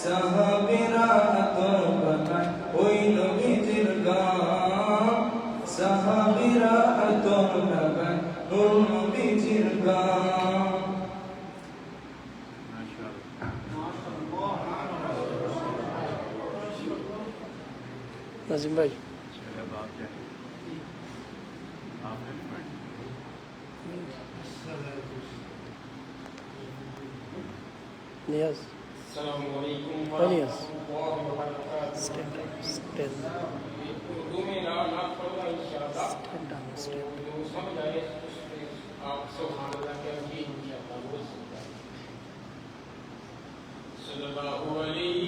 সাহাবীরা আতর বানায় ওই নবীজির গান, সাহাবীরা আতর লাগায় ওই নবীজির গান। নাজিম ভাই Niaz السلام علیکم Niaz ورحمۃ اللہ وبرکاتہ. Stand stand اردو میں نعت پڑھوں گا انشاءاللہ. Stand جو سمجھ آئے اس پہ آپ سبحان اللہ کہیے انشاءاللہ بول سکتا ہے. صلی اللہ علیہ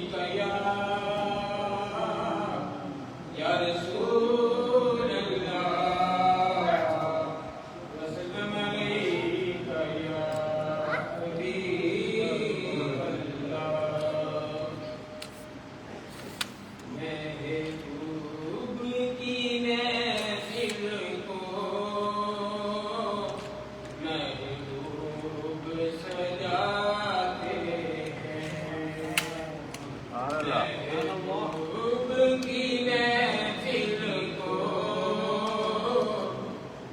یا رسول اللہ وسلم علیک یا حبیب اللہ. محبوب کی محفل کو محبوب سجاتے ہیں. محبوب کی محفل کو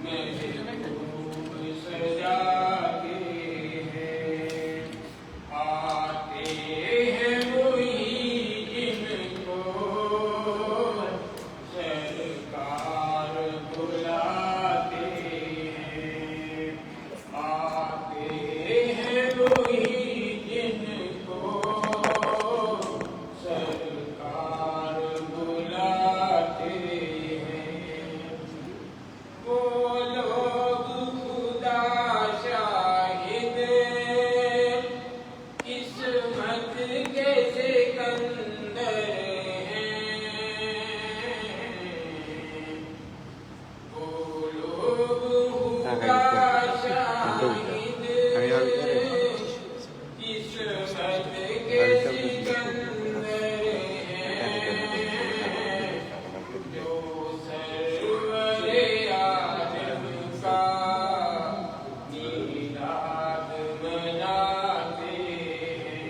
محبوب سجاتے ہیں. آتے ہیں وہی جن کو سرکار بلاتے ہیں. آتے ہیں وہی جن کو سرکار بلاتے ہیں. وہ لوگ خدا شاہد قسمت کے سکندر ہیں. وہ لوگ خدا شاہد قسمت کے سکندر ہیں. جو سرور عالم کا میلاد مناتے ہیں.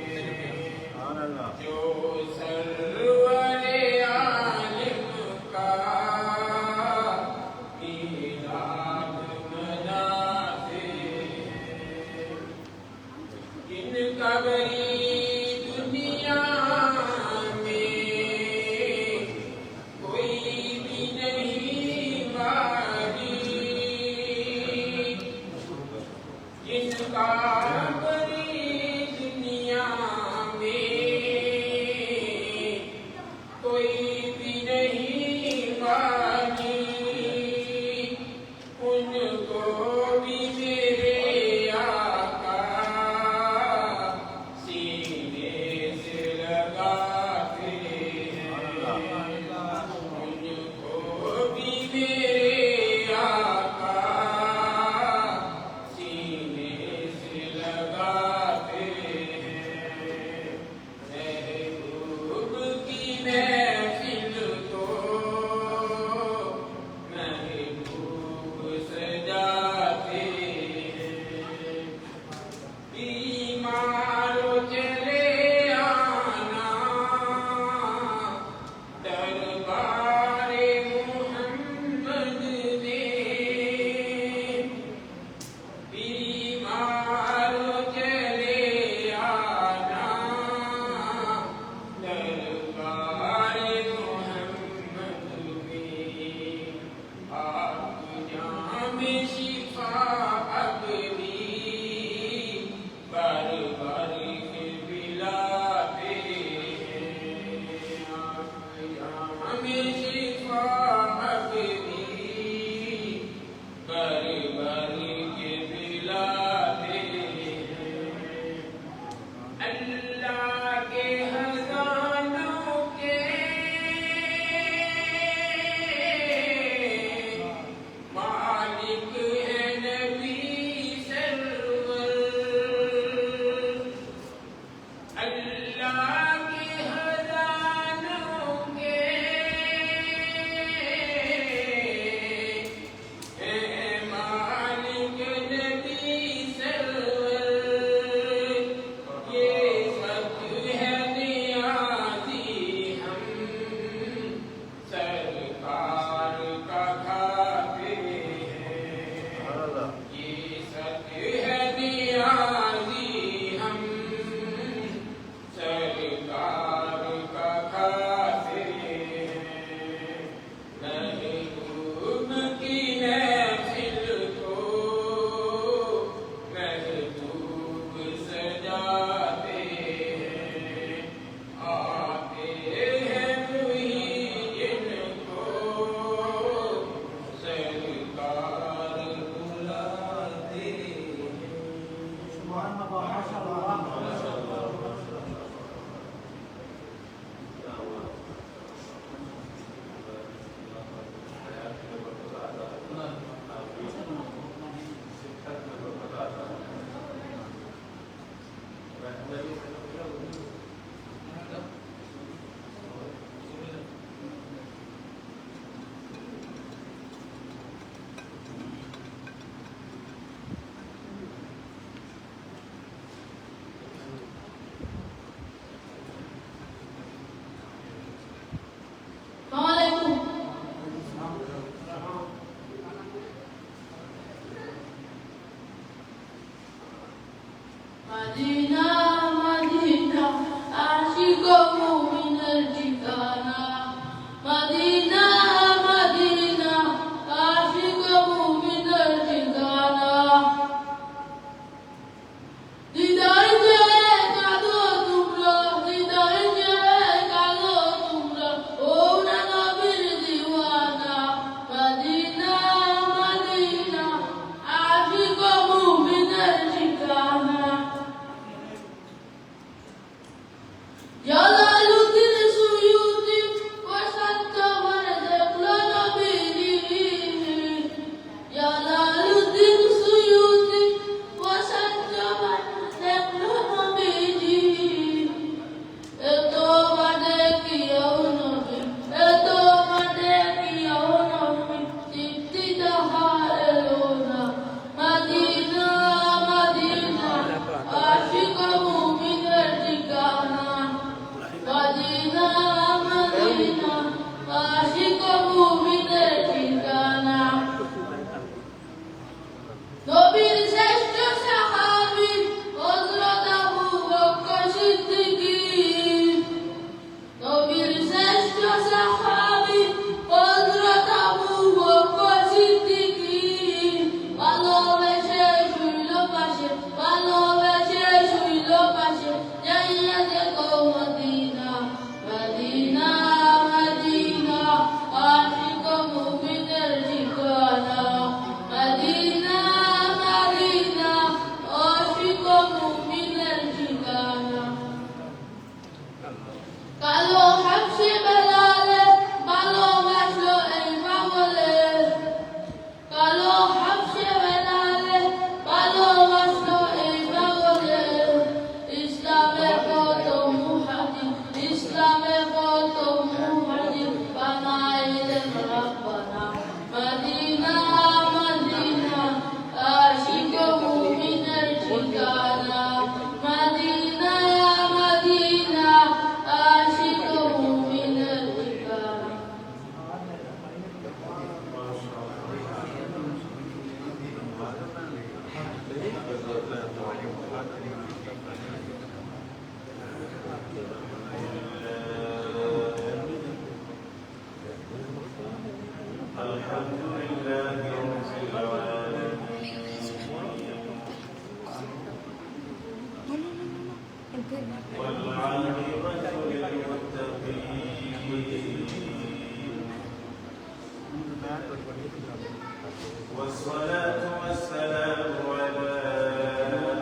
والصلاة والسلام على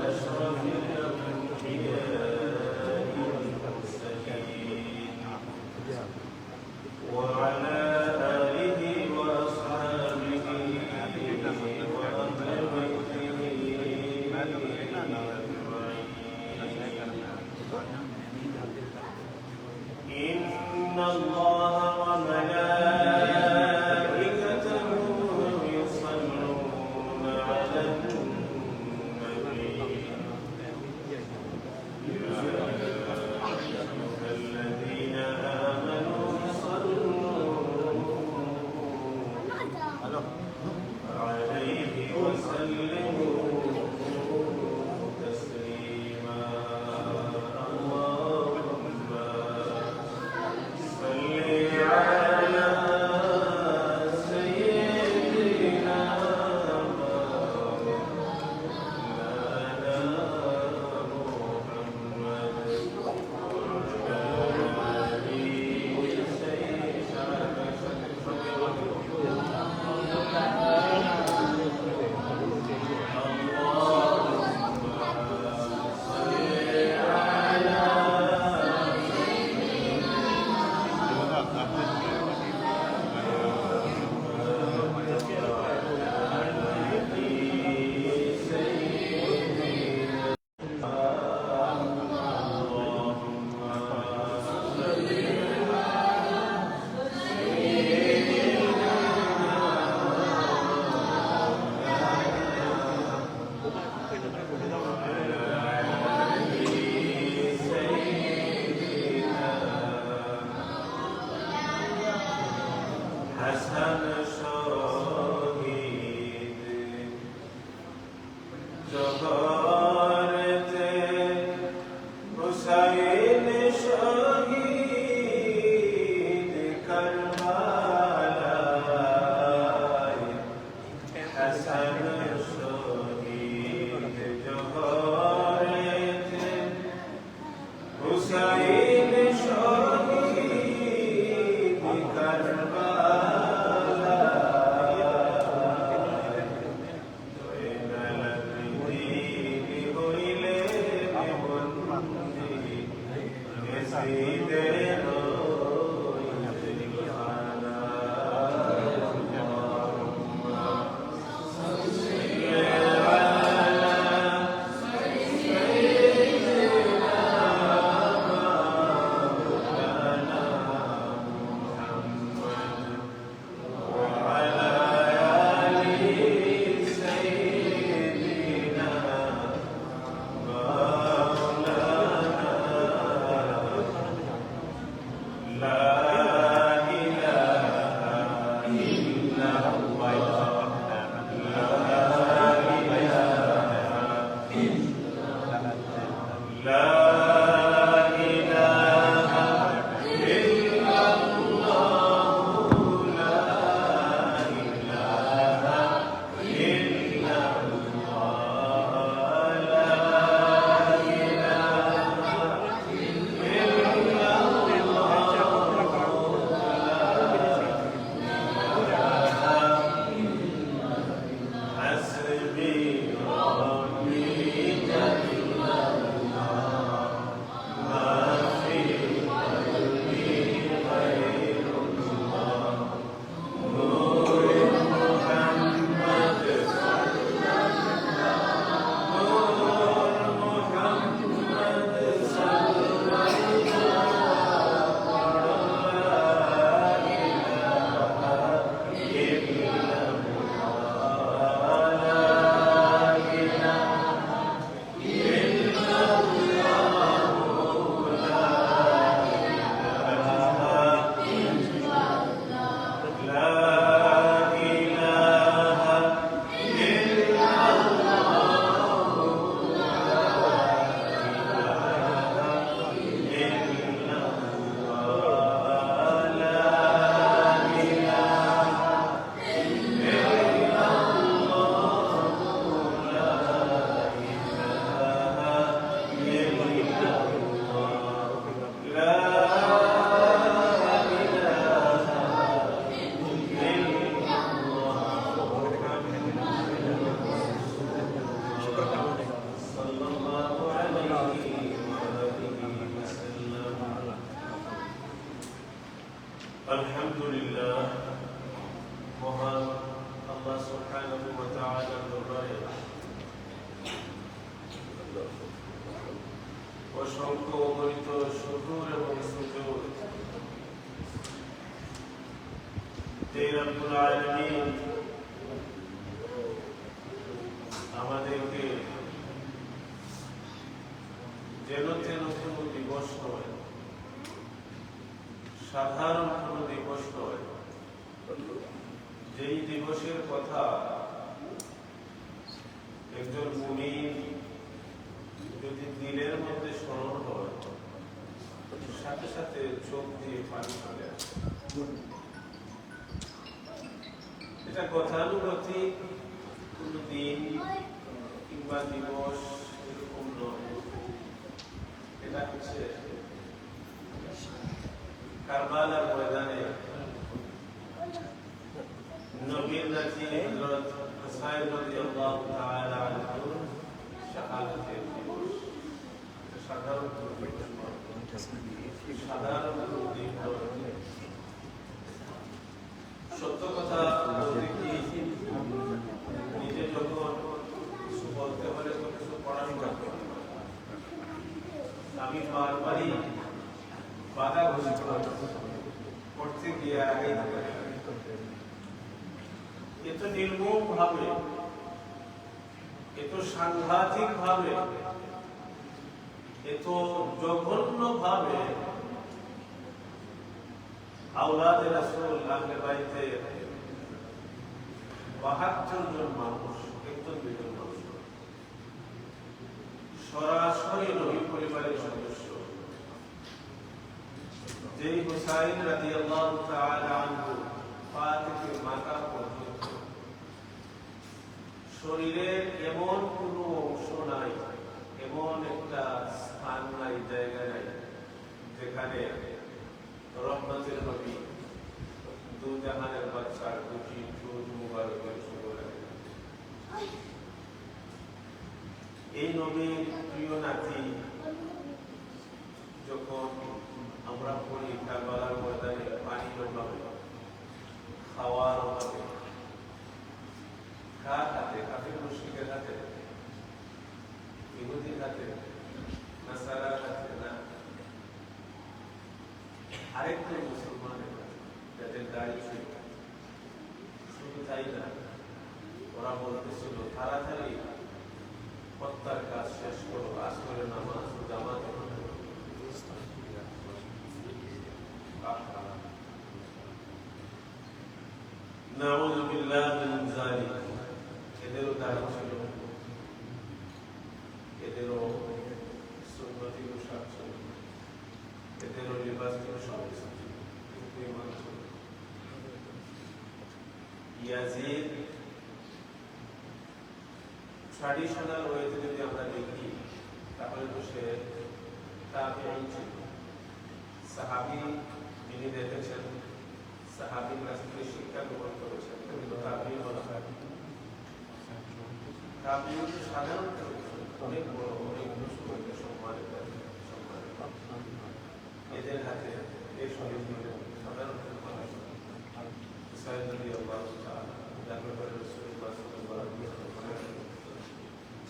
أشرف الأنبياء والمرسلين وعلى آله وأصحابه وأهل بيته أجمعين. إن الله وملائكته يصلون على النبي يا أيها الذين آمنوا صلوا عليه وسلموا تسليما. اللهم صل على سيدنا مولانا محمد حسن شهيد شهادت حسين شهيد كربلاء حسن شهيد شهادت حسين شهيد আলহামদুলিল্লাহ, মহান আল্লাহ সুবহানাহু ওয়া তাআলার দরবারে অসংখ্য অগণিত শুকর এবং সুজুদ যে রব্বুল আলামিন আমাদেরকে যেন তেন কোনো দিবস নয়, সাধারণ কোনো দিবস নয়, যেই দিবসের কথা একজন মুমিন যদি দিলের মধ্যে স্মরণ হয়, সাথে সাথে চোখ দিয়ে পানি চলে আসে। এটা গতানুগতিক কোন দিন কিংবা দিবস এরকম নয়। এটা হচ্ছে কারবালার ময়দানে নবীর নাতি হযরত হুসাইন রাদিয়াল্লাহু তাআলা আনহু শাহাদাতের দিবস। সাধারণ দিন নয়। সত্য কথা বলতে কি, নিজে যখন কিছু বলতে হলে তো কিছু পড়াশোনা করতে হয়। আমি বারবারই বাধা ঘোষিত করতে গিয়ে আগে এত নির্মম ভাবে, এত সাংঘাতিক ভাবে, এত জঘন্য ভাবে আওলাদে রাসূল আহলে বাইতে ৭২ জন মানুষ, একজন দুজন মানুষ সরাসরি নবী পরিবারের সদস্য, যেই হুসাইন রাদিয়াল্লাহু তাআলা আনহু পা থেকে মাথা পর্যন্ত শরীরের এমন কোনো অংশ নাই, এমন একটা স্থান নাই, জায়গা নাই যেখানে রহমতের নবী দু জাহানের বাদশার দুটি চুল মুবারকের ছবি লাগে। এই নবীর প্রিয় নাতি যখন আমরা পড়ি কারবালার ময়দানে পানির অভাবে, খাওয়ার অভাবে, কার হাতে? কাফির মুশরিকের হাতে, ইহুদির হাতে, নাসারার হাতে না, আরেকজন মুসলমানের যাদের দাড়ি ছিল। শুধু তাই না, ওরা বলতেছিল তাড়াতাড়ি হত্যার কাজ শেষ করো, আসরের নামাজ জামাতে পড়ো। নাউযু বিল্লাহি মিন যালিক। এদেরও দাড়ি ছিল, এদেরও সুন্নতি পোশাক ছিল, এদেরও লিবাস ছিল, সব কিছু ছিল, কিন্তু ঈমান ছিল। ইয়াজিদ ট্র্যাডিশনাল ওয়েতে যদি আমরা দেখি, তাহলে তো সে তাবেঈ ছিল, সাহাবী, যিনি দেখেছেন, সাহাবীর কাছ থেকে শিক্ষা গ্রহণ করেছেন, কিন্তু তাবেঈ বলা হয়। তাবেঈ তো সাধারণত অনেক বড়, অনেক মুসলমানদের সম্মানিত, এদের হাতে এই শহীদ হলেন সাধারণত মানুষ। হুসাইন রাদিয়াল্লাহু তাআলা, যার ব্যাপারে রাসূলুল্লাহ সাল্লাল্লাহু আলাইহি ওয়াসাল্লাম বলেন,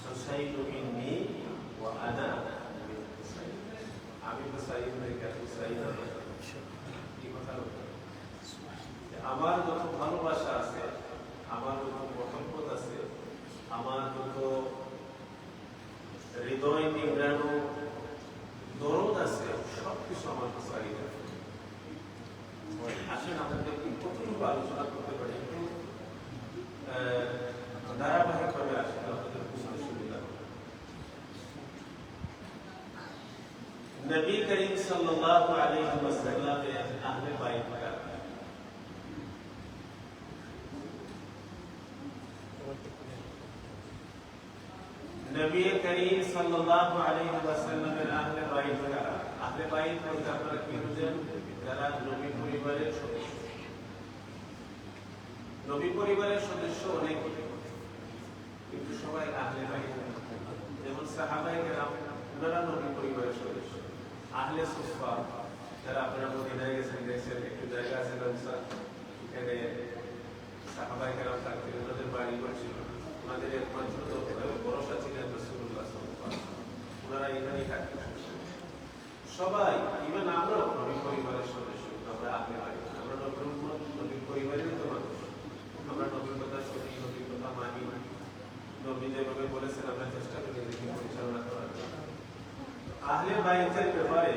হুসাইনু মিন্নি ওয়া আনা মিন হুসাইন। আমি হুসাইন থেকে হুসাইন, এই কথা আমার যত ভালোবাসা আছে, আমার যত মহব্বত আছে, আমার যত হৃদয় নিংড়ানো দরদ আছে, সবকিছু আমার হুসাইন। আসেন আমাদের কতটুকু আলোচনা করতে পারি, একটু ধারাবাহিকভাবে আসেন, আপনাদের বুঝতে সুবিধা হবে। নবী করিম সাল্লাল্লাহু আলাইহি ওয়াসাল্লামের আহলে বাইত কারা? নবী করিম সাল্লাল্লাহু আলাইহি ওয়াসাল্লামের আহলে বাইত কারা? আহলে বাইত বলতে আপনারা কি বুঝেন? যারা নবী পরিবারের সদস্য। নবী পরিবারের সদস্য অনেক, কিন্তু সবাই আহলে বাইত। যেমন সাহাবায়ে কেরাম, ওনারা নবী পরিবারের সদস্য। আহলে সুফা যারা আপনারা মদিনায় গেছেন দেখছেন একটু জায়গা আছে ব্যবস্থা, এখানে সাহাবায়ে কেরাম থাকতেন, ওনাদের বাড়ি ছিল, ওনাদের একমাত্র ভরসা ছিলেন রাসূলুল্লাহ সাল্লাল্লাহু আলাইহি ওয়াসাল্লাম। ওনারা এখানেই থাকতেন সবাই, ইভেন আমরাও নবীর পরিবারের সদস্য, আমরা আগে বাড়ি, আমরা নবীর পরিবারেরই তো মানুষ, আমরা নবীর কথা শুনি, নবীর কথা মানি, নবী যেভাবে বলেছেন আমরা চেষ্টা করি দেখি পরিচালনা করার জন্য। আহলে বাইতের ব্যাপারে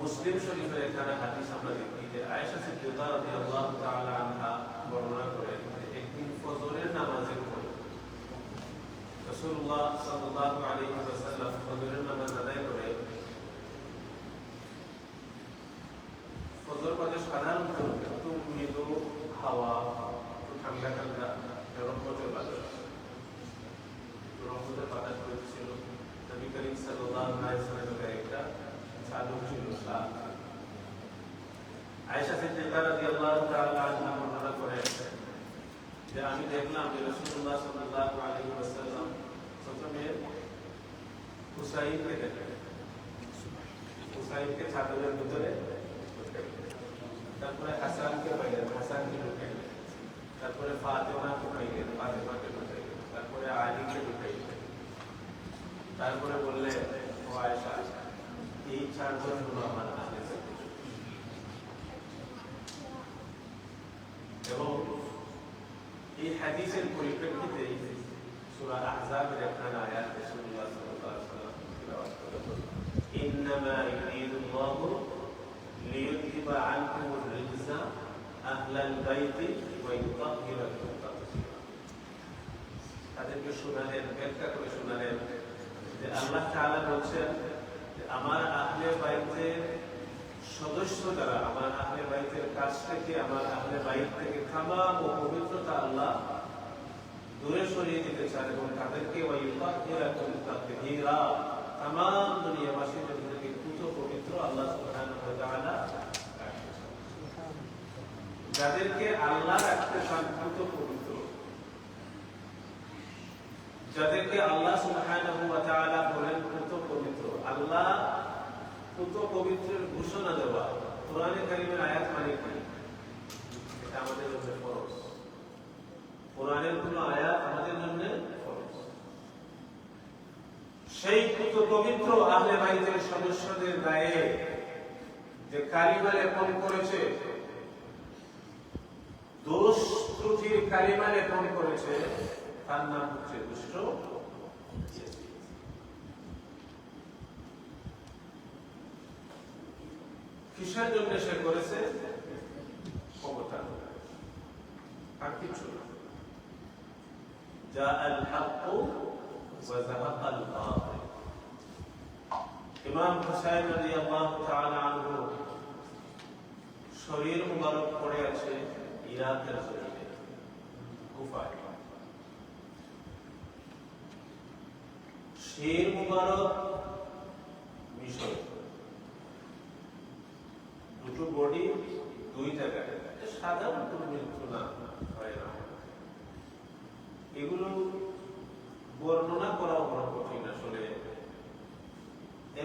মুসলিম শরীফের এখানে হাদিস আমরা দেখি যে আয়েশা সিদ্দিকা রাদিয়াল্লাহু তাআলা আনহা বর্ণনা করেন যে একদিন ফজরের নামাজের পর রাসূলুল্লাহ সাল্লাল্লাহু আলাইহি ওয়াসাল্লাম ফজরের নামাজ আদায় করে ফজর পরে সাধারণত একটু মৃদু হাওয়া, ঠান্ডা ঠান্ডা রহমতের বাতাস, রহমতের বাতাস বইছিল। নবী করিম সাল্লাল্লাহু আলাইহি ওয়াসাল্লামের একটা চাদর ছিল শাল। আয়েশা সিদ্দিকা রাদিয়াল্লাহু তাআলা আনহা বর্ণনা করেন যে আমি দেখলাম যে রাসূলুল্লাহ সাল্লাল্লাহু আলাইহি ওয়াসাল্লাম প্রথমে হুসাইনকে দেখলেন, হুসাইনকে চাদরের ভিতরে, তারপরে হাসানকে পাইলেন, হাসানকে ঢুকাইলেন, তারপরে ফাতেমাকে পাইলেন, ফাতেমাকে ঢুকাইলেন, তারপরে আলীকে ঢুকাইলেন, তারপরে বললেন ও আয়েশা এই চারজন হলো আমার আহলে বাইত। এবং এই হাদিসের পরিপ্রেক্ষিতে সূরা আহজাবের একখানা আয়াত রাসূলুল্লাহ সাল্লাল্লাহু আলাইহি ওয়াসাল্লাম তিলাওয়াত করেন, ইন্নামা ইউরিদুল্লাহু লিইউযহিবা আনকুমুর রিজসা আহলাল বাইতি ওয়া ইউতাহহিরাকুম তাতহীরা। তাদেরকে শোনালেন, ব্যাখ্যা করে শোনালেন যে আল্লাহ তাআলা বলছেন যে আমার আহলে বাইতের সদস্য যারা, আমার আহলে বাইতের কাছ থেকে, আমার আহলে বাইত থেকে তামাম ও পবিত্রতা আল্লাহ দূরে সরিয়ে দিতে চান এবং তাদেরকে ওয়াইউতাহহিরাকুম তাতহীরা, তামাম দুনিয়াবাসীর জন্য পুত পবিত্র আল্লাহ সুবহানাহু ওয়া তাআলা যাদেরকে আল্লাহ রাখতে চান পুত পবিত্র, যাদেরকে আল্লাহ সুবহানাহু ওয়া তাআলা বলেন পুত পবিত্র, আল্লাহ পুত পবিত্রের ঘোষণা দেওয়া কোরআনে কারীমের আয়াত মানে কি? এটা আমাদের জন্য ফরজ। কোরআনের কোন আয়াত আমাদের জন্য ফরজ। সেই পুত পবিত্র আহলে বাইতের সদস্যদের গায়ে যে কালিমা লেপন করেছে, দোষ ত্রুটির কালিমা লেপন করেছে, তার নাম হচ্ছে দুষ্ট। কিসের জন্য সে করেছে? ক্ষমতা, আর কিছু না। জাআল হাক্কু ওয়া যাহাকাল বাতিল। ইমাম হুসাইন রাদিয়াল্লাহু তাআলা আনহু শরীর মুবারক পড়ে আছে ইরাকের জমিনে, কুফায়। শরীর মুবারক মিশর, দুটো বডি দুই জায়গায়, সাধারণ কোনো মৃত্যু না হয় না। এগুলো বর্ণনা করাও বড় কঠিন আসলে।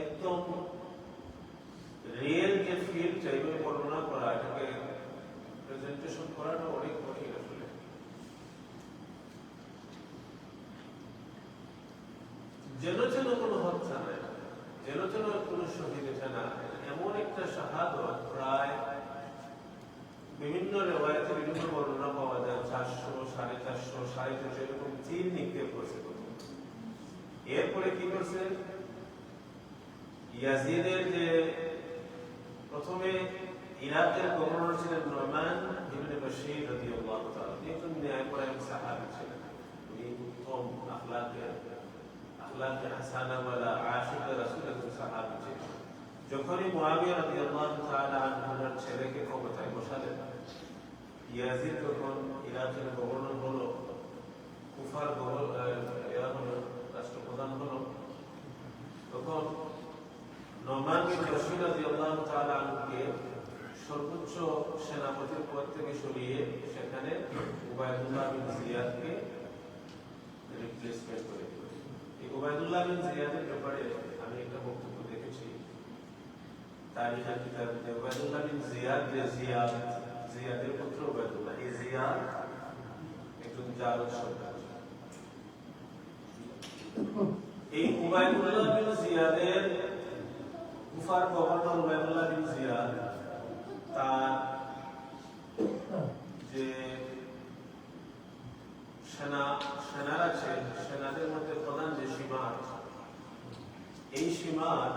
একদম রিয়েল যে ফিল চাইবে বর্ণনা করা, এটাকে প্রেজেন্টেশন করাটা অনেক কঠিন আসলে। যেন যেন কোনো হত্যা নাই, যেন যেন কোনো শহীদ এটা না, এমন একটা শাহাদত প্রায় বিভিন্ন রেওয়ায়েতে বিভিন্ন বর্ণনা পাওয়া যায়, 400, 450, 450 এরকম তীর নিক্ষেপ করছে। এরপরে কি করছে? ইয়াজিদের যে প্রথমে ইরাকের গভর্নর ছিলেন নুমান ইবনে বাশীর রাদিয়াল্লাহু তাআলা, একজন ন্যায়পরায়ণ সাহাবী ছিলেন, উনি উত্তম আখলাকে হাসানা ওয়ালা আশিক রাসূলের সাহাবী ছিলেন। যখনই মুআবিয়া রাদিয়াল্লাহু তাআলা আনহুর ছেলেকে ক্ষমতায় বসালেন, ইয়াজিদ যখন ইরাকের গভর্নর হলো, কুফার রাষ্ট্রপ্রধান হলো, তখন নুমান বিন বাশীর রাদিয়াল্লাহু তাআলা আনহুকে সর্বোচ্চ সেনাপতির পদ থেকে সরিয়ে সেখানে উবাইদুল্লাহ বিন জিয়াদকে রিপ্লেসমেন্ট করে দিল। এই উবাইদুল্লাহ বিন জিয়াদের ব্যাপারে আমি একটা বক্তব্য দেখেছি, তারিখের কিতাবে উবাইদুল্লাহ বিন জিয়াদ যে জিয়াদের পুত্র উবাইদুল্লাহ, এই জিয়াদ একজন জারদ সর্দার। এই উবাইদুল্লাহ বিন জিয়াদের কুফার গভর্নর উবাইদুল্লাহ বিন জিয়াদ তার যে সেনারা আছে, সেনাদের মধ্যে প্রধান যে সীমার, এই সীমার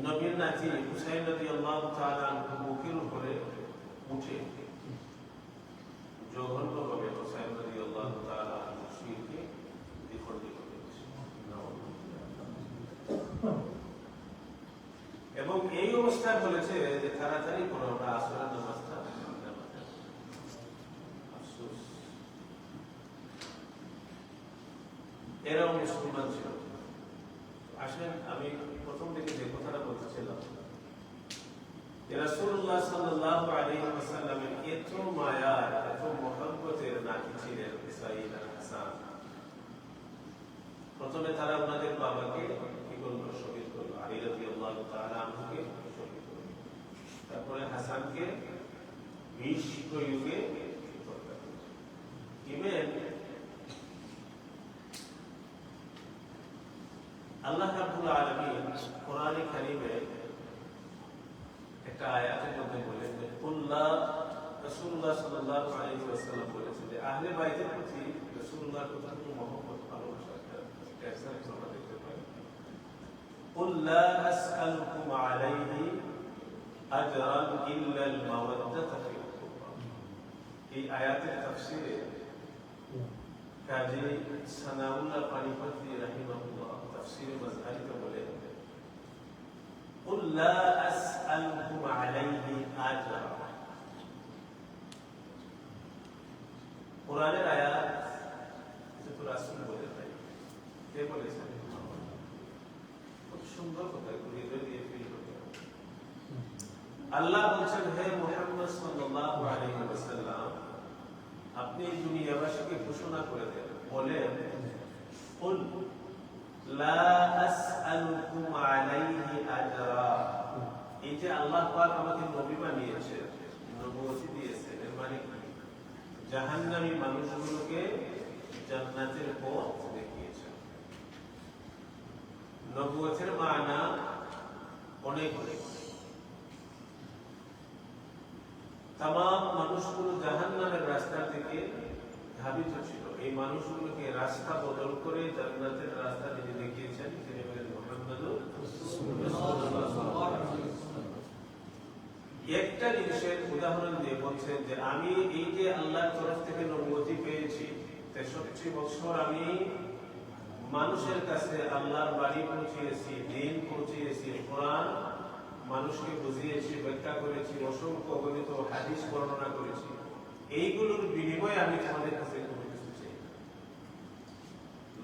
নবীর নাতি হুসাইন রাদিয়াল্লাহু তাআলা মুখের উপরে উঠে জঘন্যভাবে হুসাইন রাদিয়াল্লাহু তাআলা শিরকে বিখণ্ডিত করেছে। এবং এই অবস্থায় বলেছে যে তাড়াতাড়ি করো, আমরা আসরের নামাজটা আফসোস। এরাও মুসলমান ছিল। আসেন আমি প্রথম দিকে যে কথাটা বলতেছিলাম, রাসূলুল্লাহ সাল্লাল্লাহু আলাইহি ওয়াসাল্লামের এত মায়া, এত মহব্বতের নাতি ছিলেন সাইয়্যিদ হাসান। প্রথমে তারা ওনাদের বাবাকে কি করলো? শহীদ করলো। আলী রাদিয়াল্লাহু তাআলা আনহুকে শহীদ করলো। তারপরে হাসানকে বিষ প্রয়োগে হত্যা করলো। ইভেন আল্লাহ রাব্বুল আলামিন কোরআনে কারীমে একটা আয়াতের মধ্যে বলেন যে রাসূলুল্লাহ সাল্লাল্লাহু আলাইহি ওয়াসাল্লাম বলেছেন যে আহলে বাইতের প্রতি রাসূলুল্লাহর কতটুকু মহব্বত, ভালোবাসা আমরা দেখতে পাই। কুল লা আসআলুকুম আলাইহি আজরান ইল্লা আল মাওয়াদ্দাতা ফিল কুরবা। এই আয়াতের তাফসীরে কাজী সানাউল্লাহ পানিপতি রাহিমাহুল্লাহ তাফসীরে মাযহারিতে বলেন, কুল লা আসআলুকুম আলাইহি আজরা। কোরআনের আয়াত যেটা রাসূল বলে ভাই, কে বলেছেন? খুব সুন্দর কথা, হৃদয় দিয়ে ফিল করতে হবে। আল্লাহ বলছেন, হে মুহাম্মদ সাল্লাল্লাহু আলাইহি ওয়াসাল্লাম, আপনি দুনিয়াবাসীকে ঘোষণা করে দেন, বলেন কুল লা আসআলুকুম আলাইহি আজরা। এই যে আল্লাহ পাক আমাকে নবী বানিয়েছে, নবুয়ত দিয়েছেন, এর মানে কি? জাহান্নামী মানুষগুলোকে জান্নাতের পথ দেখিয়েছেন। নবুয়তের মানা অনেক অনেক। तमाम মানুষগুলো জাহান্নামের রাস্তার দিকে ধাবিত ছিল। এই মানুষগুলোকে রাস্তা বদল করে জান্নাতের রাস্তা তিনি দেখিয়েছেন। তিনি বলেন মুহাম্মাদুর রাসূলুল্লাহ। একটা জিনিসের উদাহরণ দিয়ে বলছেন যে আমি এই যে আল্লাহর তরফ থেকে নবুয়তি পেয়েছি, 63 বছর আমি মানুষের কাছে আল্লাহর বাণী পৌঁছিয়েছি, দ্বীন পৌঁছিয়েছি, কোরআন মানুষকে বুঝিয়েছি, ব্যাখ্যা করেছি, অসংখ্য অগণিত হাদিস বর্ণনা করেছি। এইগুলোর বিনিময়ে আমি তোমাদের কাছে কোনো কিছু চাই না।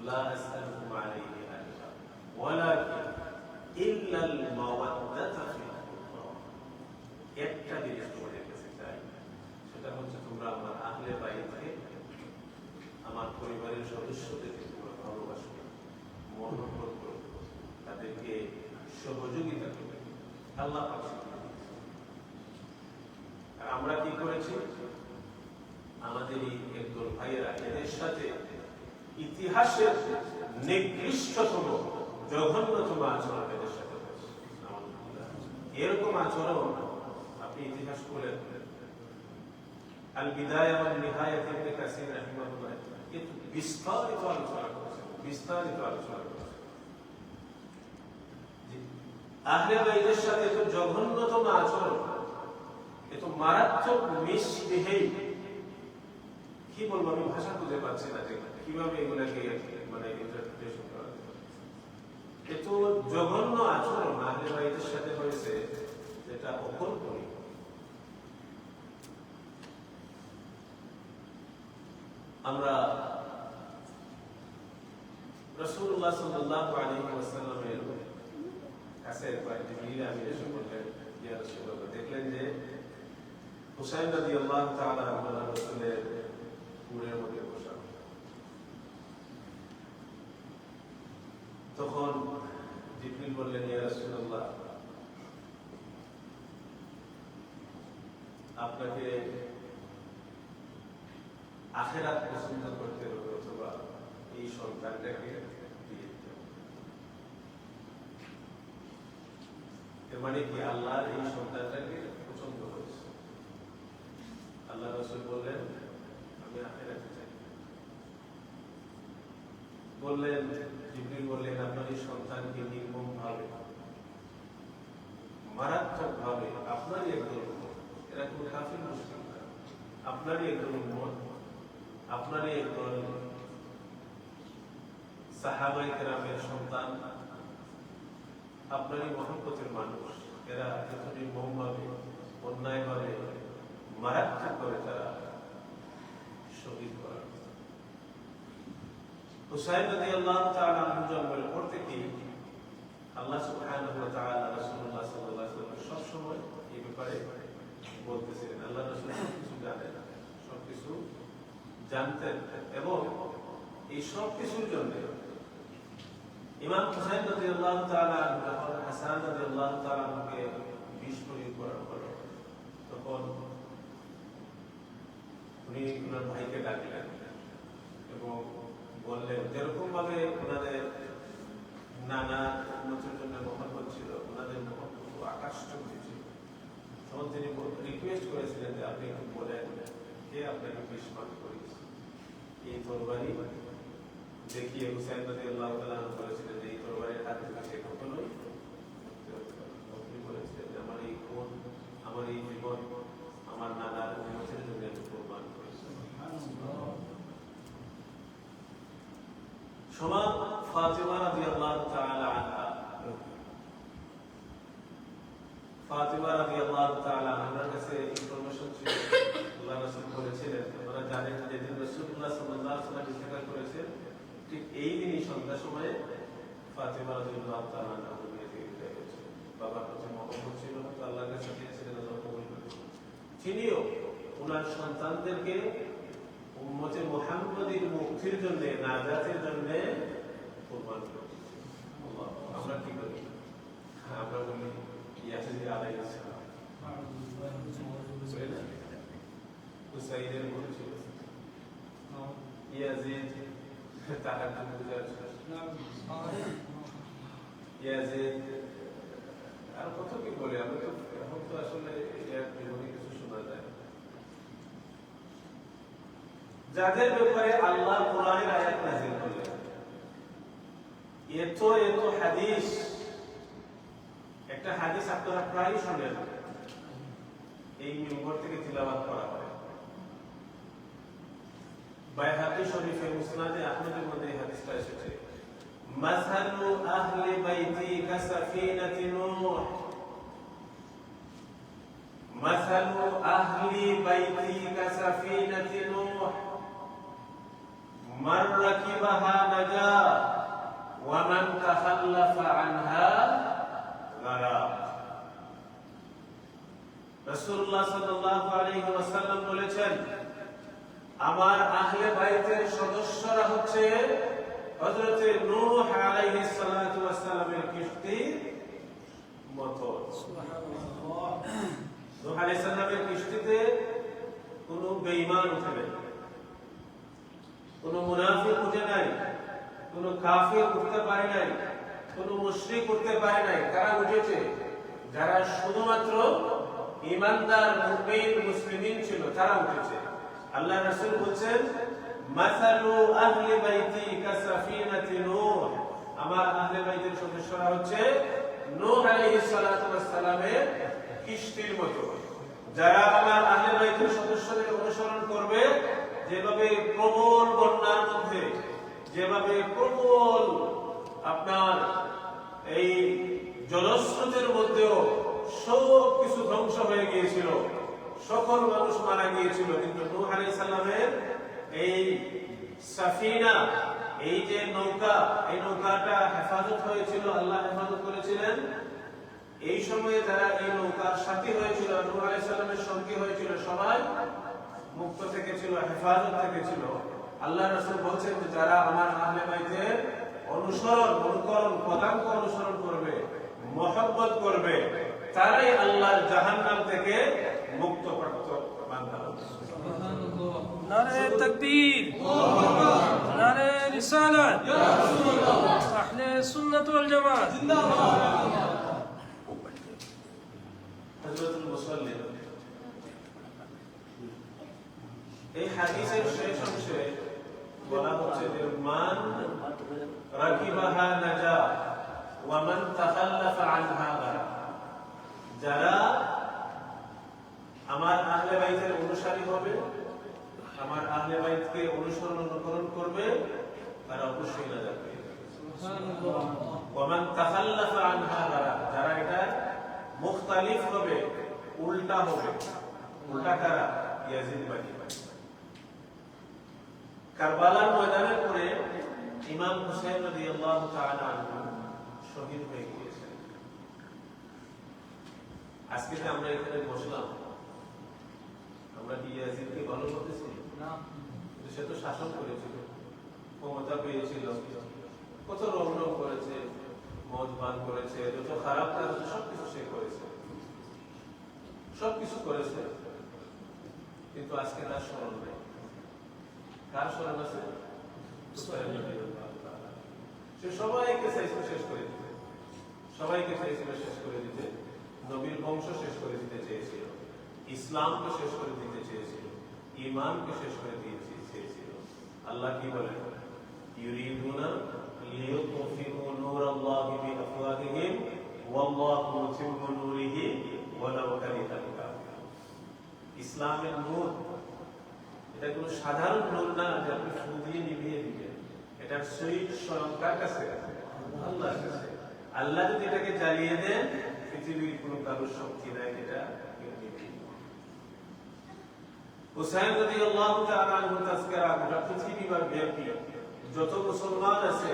লা আসআলুকুম আলাইহি আজরা ওয়ালাকিন ইল্লাল মাওয়াদ্দাতা ফিল কুরবা। একটা জিনিস তোমাদের কাছে চাই, সেটা হচ্ছে তোমরা আমার আহলে বাইতকে, আমার পরিবারের সদস্যদেরকে তোমরা ভালোবাসো, মহব্বত করো, তাদেরকে সহযোগিতা করো। আল্লাহ আমরা কি করেছি? আমাদের এই একদল ভাইয়েরা এদের সাথে ইতিহাসের নিকৃষ্টতম জঘন্যতম আচরণ এদের সাথে হয়েছে। এরকম আচরণ আপনি ইতিহাস করে আল বিদায়া ওয়ান নিহায়া ইবনে কাসির রাহিমাহুল্লাহ বিস্তারিত আলোচনা করেছেন, বিস্তারিত আলোচনা করেছেন। আহলে বাইতের সাথে এত জঘন্যতম আচরণ, এত মারাত্মক মিসবিহেভ, কি বলবো আমি ভাষা খুঁজে পাচ্ছি না যে কিভাবে এগুলাকে মানে ইন্টারপ্রিটেশন করা যায়। এত জঘন্য আচরণ আহলে বাইতের সাথে হয়েছে যেটা অকল্পনীয়। আমরা রাসূলুল্লাহ সাল্লাল্লাহু আলাইহি ওয়াসাল্লামের কাছে একবার জিবরিল আমিন এসে বললেন, ইয়া রাসূলুল্লাহ, দেখলেন যে হুসাইন রাদিয়াল্লাহু তাআলা আল্লাহর রাসূলের উটের মধ্যে বসা। তখন জিবরিল বললেন, ইয়া রাসূলুল্লাহ, আপনাকে আখিরাত পছন্দ করতে হবে অথবা এই সন্তানটাকে দিয়ে দিতে হবে। এর মানে কি আল্লাহর এই সন্তানটাকে পছন্দ হয়েছে। আল্লাহ রাসূল বললেন আমি আখিরাতে চাই। বললেন জিবরিল বললেন আপনার এই সন্তানকে নির্মম ভাবে মারাত্মক ভাবে আপনারই একজন এরা কোন কাফির মুসলিম না, আপনারই একজন উম্মত, আপনারই একজন সাহাবায়ে কেরামের সন্তান, আপনারই মহব্বতের মানুষ, এরা এত নির্মম ভাবে অন্যায় ভাবে মারাত্মক ভাবে তারা শহীদ করা। হুসাইন রাদিয়াল্লাহু তাআলা আনহু জন্মের পর থেকেই আল্লাহ সুবহানাহু ওয়া তাআলা রাসূলুল্লাহ সাল্লাল্লাহু আলাইহি ওয়াসাল্লাম সব সময় এই ব্যাপারে বলতেছিলেন। আল্লাহ রাসূল সবকিছু জানেন, সবকিছু জানতেন এবং এই সব কিছুর জন্য ইমাম হুসাইন রাদিয়াল্লাহু তাআলা আনহু যখন হাসান রাদিয়াল্লাহু তাআলা আনহুকে বিষ প্রয়োগ করার পর তখন উনি ওনার ভাইকে ডাকলেন এবং বললেন যেরকম ভাবে ওনাদের নানা উন্নতির জন্য মহব্বত ছিল, ওনাদের মহব্বত আকাশচুম্বী ছিল, তখন তিনি রিকোয়েস্ট করেছিলেন যে আপনি একটু বলেন কে আপনাকে বিষ পান করিয়েছে। এই তরবারি দেখিয়ে হুসাইন রাদিয়াল্লাহু তাআলা বলেছিলেন যে এই তরবারির হাত থেকে সে কখনোই আপনি বলেছিলেন যে আমার এই খুন, আমার এই জীবন আমার নানার উন্নতির জন্য আমি কোরবান করেছি। শোনা ফাতিমা রাদিয়াল্লাহু তাআলা আনহা, ফাতিমা রাদিয়াল্লাহু তাআলা আনহার কাছে ইনফরমেশন ছিল, আল্লাহ রাসূল বলেছিলেন, আপনারা জানেন যে যেদিন রাসূলুল্লাহ সাল্লাল্লাহু আলাইহি ওয়াসাল্লাম ইন্তেকাল করেছেন ঠিক এই দিনই সন্ধ্যার সময় ফাতিমা রাদিয়াল্লাহু তাআলা আনহা দুনিয়া থেকে বিদায় হয়েছে। বাবার প্রতি মহব্বত ছিল, তো আল্লাহর কাছে চেয়েছিলেন আল্লাহ কবুল করেছেন। তিনিও ওনার সন্তানদেরকে উম্মতে মুহাম্মাদীর মুক্তির জন্য, নাজাতের জন্য কুরবান করেছেন। আল্লাহ, আমরা কি করি? আমরা বলি ইয়াজিদ আলাইহিস সালাম, হুসাইনের মতো ছিল ইয়াজিদ, তাহার ইয়াজিদ আর কত কি বলে, আমি তো এখন তো আসলে এর জীবনে কিছু শোনা যায় না। যাদের ব্যাপারে আল্লাহ কোরআনের আয়াত নাযিল করলেন, এত এত হাদিস, একটা হাদিস আপনারা প্রায় শুনেন এই মিম্বর থেকে তিলাওয়াত করা হয়। বাইহাকি শরীফে মুসনাদে আহমদের মধ্যে এই হাদিসটা এসেছে, মাসালু আহলি বাইতি কাসাফিনাতি নূহ, মাসালু আহলি বাইতি কাসাফিনাতি নূহ, মান রাকিবাহা নাজা ওয়া মান তাখাল্লাফা আনহা গারাক। রাসূলুল্লাহ সাল্লাল্লাহু আলাইহি ওয়াসাল্লাম বলেছেন, আমার আহলে বাইতের সদস্যরা হচ্ছে হযরত নূহ আলাইহিস সালাতু ওয়াস সালামের কিস্তির মতো। সুবহানাল্লাহ। নূহ আলাইহিস সালামের কিস্তিতে কোনো বেঈমান উঠে নাই, কোনো মুনাফিক উঠে নাই, কোনো কাফির উঠতে পারে নাই, কোনো মুশরিক উঠতে পারে নাই। কারা উঠেছে? যারা শুধুমাত্র ঈমানদার মুমিন মুসলিমিন ছিল, তারা উঠেছে। আল্লাহ রাসূল বলেন, মাসালু আহলি বাইতি কাসাফিনাতি নূহ, আমার আহলে বাইতের সদস্যরা হচ্ছে নূহ আলাইহিস সালাতু ওয়াস সালামের কিস্তির মতো। যারা আমার আহলে বাইতের সদস্যদের অনুসরণ করবে, যেভাবে প্রবল বন্যার মধ্যে, যেভাবে প্রবল আপনার এই জলস্রোতের মধ্যেও সব কিছু ধ্বংস হয়ে গিয়েছিল, সকল মানুষ মারা গিয়েছিল, কিন্তু নূহ আলাইহিস সালামের এই সাফিনা, এই যে নৌকা, এই নৌকাটা হেফাজত হয়েছিল, আল্লাহ হেফাজত করেছিলেন। এই সময়ে যারা এই নৌকার সাথী হয়েছিল, নূহ আলাইহিস সালামের সঙ্গী হয়েছিল, সবাই মুক্ত থেকেছিল, হেফাজত থেকেছিল। আল্লাহ রাসূল বলছেন যে যারা আমার আহলে বাইতের অনুসরণ, অনুকরণ, পদাঙ্ক অনুসরণ করবে, মহব্বত করবে, তারাই আল্লাহর জাহান্নাম থেকে মুক্তপ্রাপ্ত বান্দা হবে। নারে তাকবীর, নারে রিসালাত, আহলে সুন্নাত ওয়াল জামাত হযরতুল মুসাল্লি এই হাদিসের শেষ অংশে বলা হচ্ছে যে মান রাকিবাহা নাজা ওয়া মান তাখাল্লাফা আনহা গারা। যারা আমার আহলে বাইতের অনুসারী হবে, আমার আহলে বাইতকে অনুসরণ অনুকরণ করবে, তারা অবশ্যই নাজাত পেয়ে যাবে। সুবহানাল্লাহ। ওয়া মান তাখাল্লাফা আনহা গারা, যারা এটা মুখতালিফ হবে, উল্টা হবে, উল্টা কারা? ইয়াজিদ বানি। কারবালার ময়দানে পড়ে ইমাম হুসাইন রাদিয়াল্লাহু তাআলা আনহু শহীদ হয়ে গিয়েছেন। আজকে যে আমরা এখানে বসলাম, আমরা কি ইয়াজিদকে ভালো বলতেছি? না, সে তো শাসন করেছিল, ক্ষমতা পেয়েছিল, কত রং করেছে, মদ পান করেছে, যত খারাপ কাজ সবকিছু সে করেছে, সবকিছু করেছে, কিন্তু আজকে তার স্মরণ নেই। কার স্মরণ আছে? সে সবাইকে চাইছিল শেষ করে দিতে, সবাইকে চাইছিল শেষ করে দিতে, নবীর বংশ শেষ করে দিতে চেয়েছিল, ইসলামকে শেষ করে দিতে চেয়েছিল, ঈমানকে শেষ করে দিতে চেয়েছিল। আল্লাহ কি বলে? ইউরিদুনা লিয়ুতফিউ নূরাল্লাহি বিআফওয়াহিহিম ওয়াল্লাহু মুতিম্মু নূরিহি ওয়ালাউ কারিহাল কাফিরুন। ইসলামের নূর এটা কোনো সাধারণ নূর না যে আপনি ফু দিয়ে নিভিয়ে দিবেন। এটার সুইচ স্বয়ং কার কাছে? আল্লাহর কাছে। আল্লাহ যদি এটাকে জ্বালিয়ে দেন, পৃথিবীর কোনো কারোর শক্তি নাই এটা নিভিয়ে দিবে। হুসাইন রাদিয়াল্লাহু তাআলা আনহু তাজকিরা গোটা পৃথিবী ব্যাপী যত মুসলমান আছে,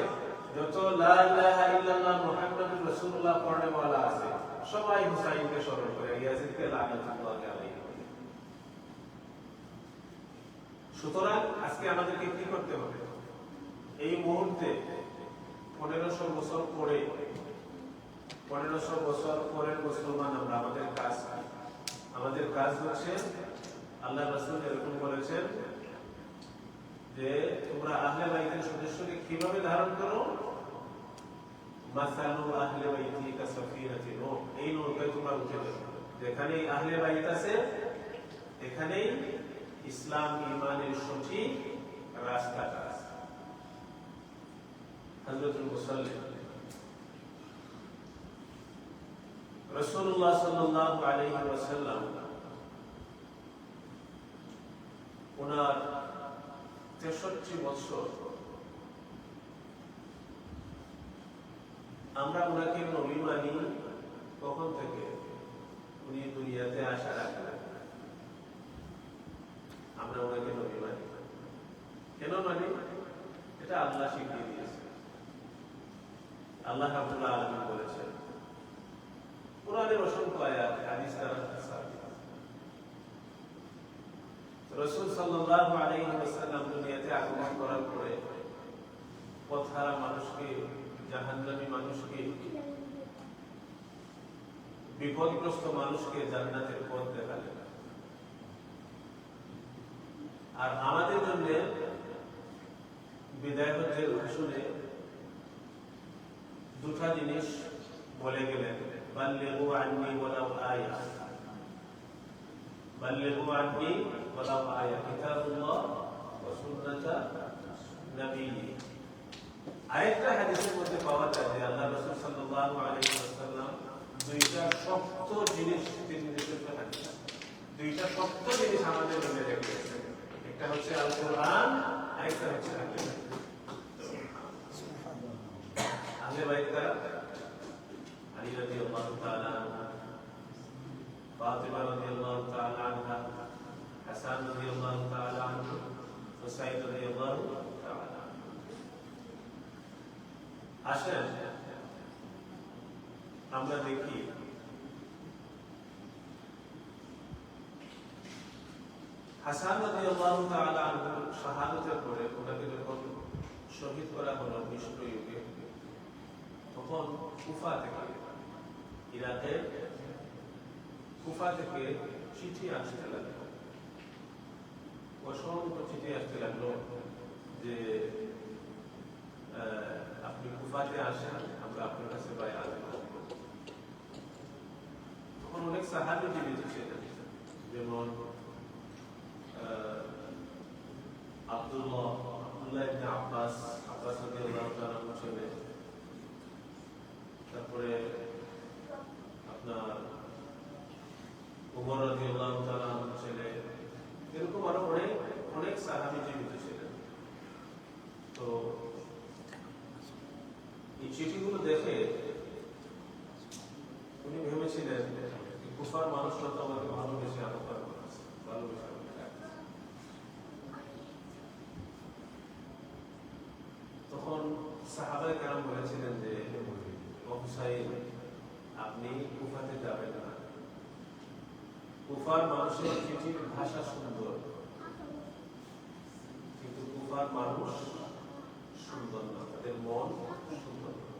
যত লা ইলাহা ইল্লাল্লাহ মুহাম্মাদুর রাসূলুল্লাহ পড়নেওয়ালা আছে, সবাই হুসাইনকে স্মরণ করে, ইয়াজিদকে লানাতুল্লাহ আলাইহি। সুতরাং আজকে আমাদেরকে কি করতে হবে? এই মুহূর্তে 1500 বছর পরে, 1500 বছর পরের মুসলমান আমরা, আমাদের কাজ হচ্ছে আল্লাহ রাসূল এরকম বলেছেন যে তোমরা আহলে বাইতের সদস্যকে কিভাবে ধারণ করো? মাসালু আহলে বাইতি কাসাফিনাতি নূহ, এই নৌকায় তোমরা উঠে যাও, যেখানে আহলে বাইত আছে এখানেই ইসলাম ঈমানের সঠিক রাস্তাটা আছে। হযরতুল মুসাল্লি রাসূলুল্লাহ সাল্লাল্লাহু আলাইহি ওয়াসাল্লাম ওনার 63 বছর আমরা ওনাকে নবী মানি কখন থেকে? উনি দুনিয়াতে আসার আগে আমরা ওনাকে নবী মানি। কেন মানি? এটা আল্লাহ শিখিয়ে দিয়েছে। আল্লাহ রাব্বুল আলামিন বলেছেন, কোরআনের অসংখ্য আয়াত, হাদিস দ্বারা সাবিত। রাসূল সাল্লাল্লাহু আলাইহি ওয়াসাল্লাম দুনিয়াতে আগমন করার পরে পথহারা মানুষকে, জাহান্নামী মানুষকে, বিপদগ্রস্ত মানুষকে জান্নাতের পথ দেখালেন। আর আমাদের জন্য বিদায় হজ্জের ভাষণে দুটা জিনিস বলে গেলেন, বাল্লিগু আন্নী ওয়ালাউ আয়া, বাল্লিগু আন্নী ওয়ালাউ আয়া, কিতাবুল্লাহ ওয়া সুন্নাতা নবিয়্যি। আরেকটা হাদিসের মধ্যে পাওয়া যায় যে আল্লাহ রাসূল সাল্লাল্লাহু আলাইহি ওয়াসাল্লাম দুইটা শক্ত জিনিস, তিন জিনিসের হাদিস, দুইটা শক্ত জিনিস আমাদের জন্য রেখেছেন। একটা হচ্ছে আল কোরআন, আরেকটা হচ্ছে হাদিস। আহলে বাইত কারা? আলী রাদিয়াল্লাহু তাআলা আনহু, ফাতিমা রাদিয়াল্লাহু তাআলা আনহা, হাসান রাদিয়াল্লাহু তাআলা আনহু, হুসাইন রাদিয়াল্লাহু তাআলা আনহু। আসেন আমরা দেখি হাসান রাদিয়াল্লাহু তাআলা আনহু শাহাদাতের পরে ওনাকে যখন শহীদ করা হলো মিশর যুগে, তখন কুফা থেকে, ইরাকের কুফা থেকে চিঠি আসতে লাগলো, অসংখ্য চিঠি আসতে লাগলো যে আপনি কুফাতে আসেন, আমরা আপনার কাছে বায়াত করব। তখন অনেক সাহাবী জীবিত ছিলেন, যেমন আব্দুল্লাহ ইবনে আব্বাস রাদিয়াল্লাহু তাআলা ছিলেন, তারপরে আপনার উমর রাদিয়াল্লাহু তাআলা ছিলেন, এরকম আরো অনেক সাহাবী জীবিত ছিলেন। তো এই চিঠিগুলো দেখে উনি ভেবেছিলেন কুফার মানুষরা তো আমাকে ভালোবেসে আহ্বান করেছে, ভালোবেসে আমাকে ডাকছে। তখন সাহাবায়ে কেরাম বলেছিলেন যে হুসাইন, আপনি কুফাতে যাবেন না, কুফার মানুষের চিঠির ভাষা সুন্দর, কিন্তু কুফার মানুষ সুন্দর না, তাদের মন সুন্দর না।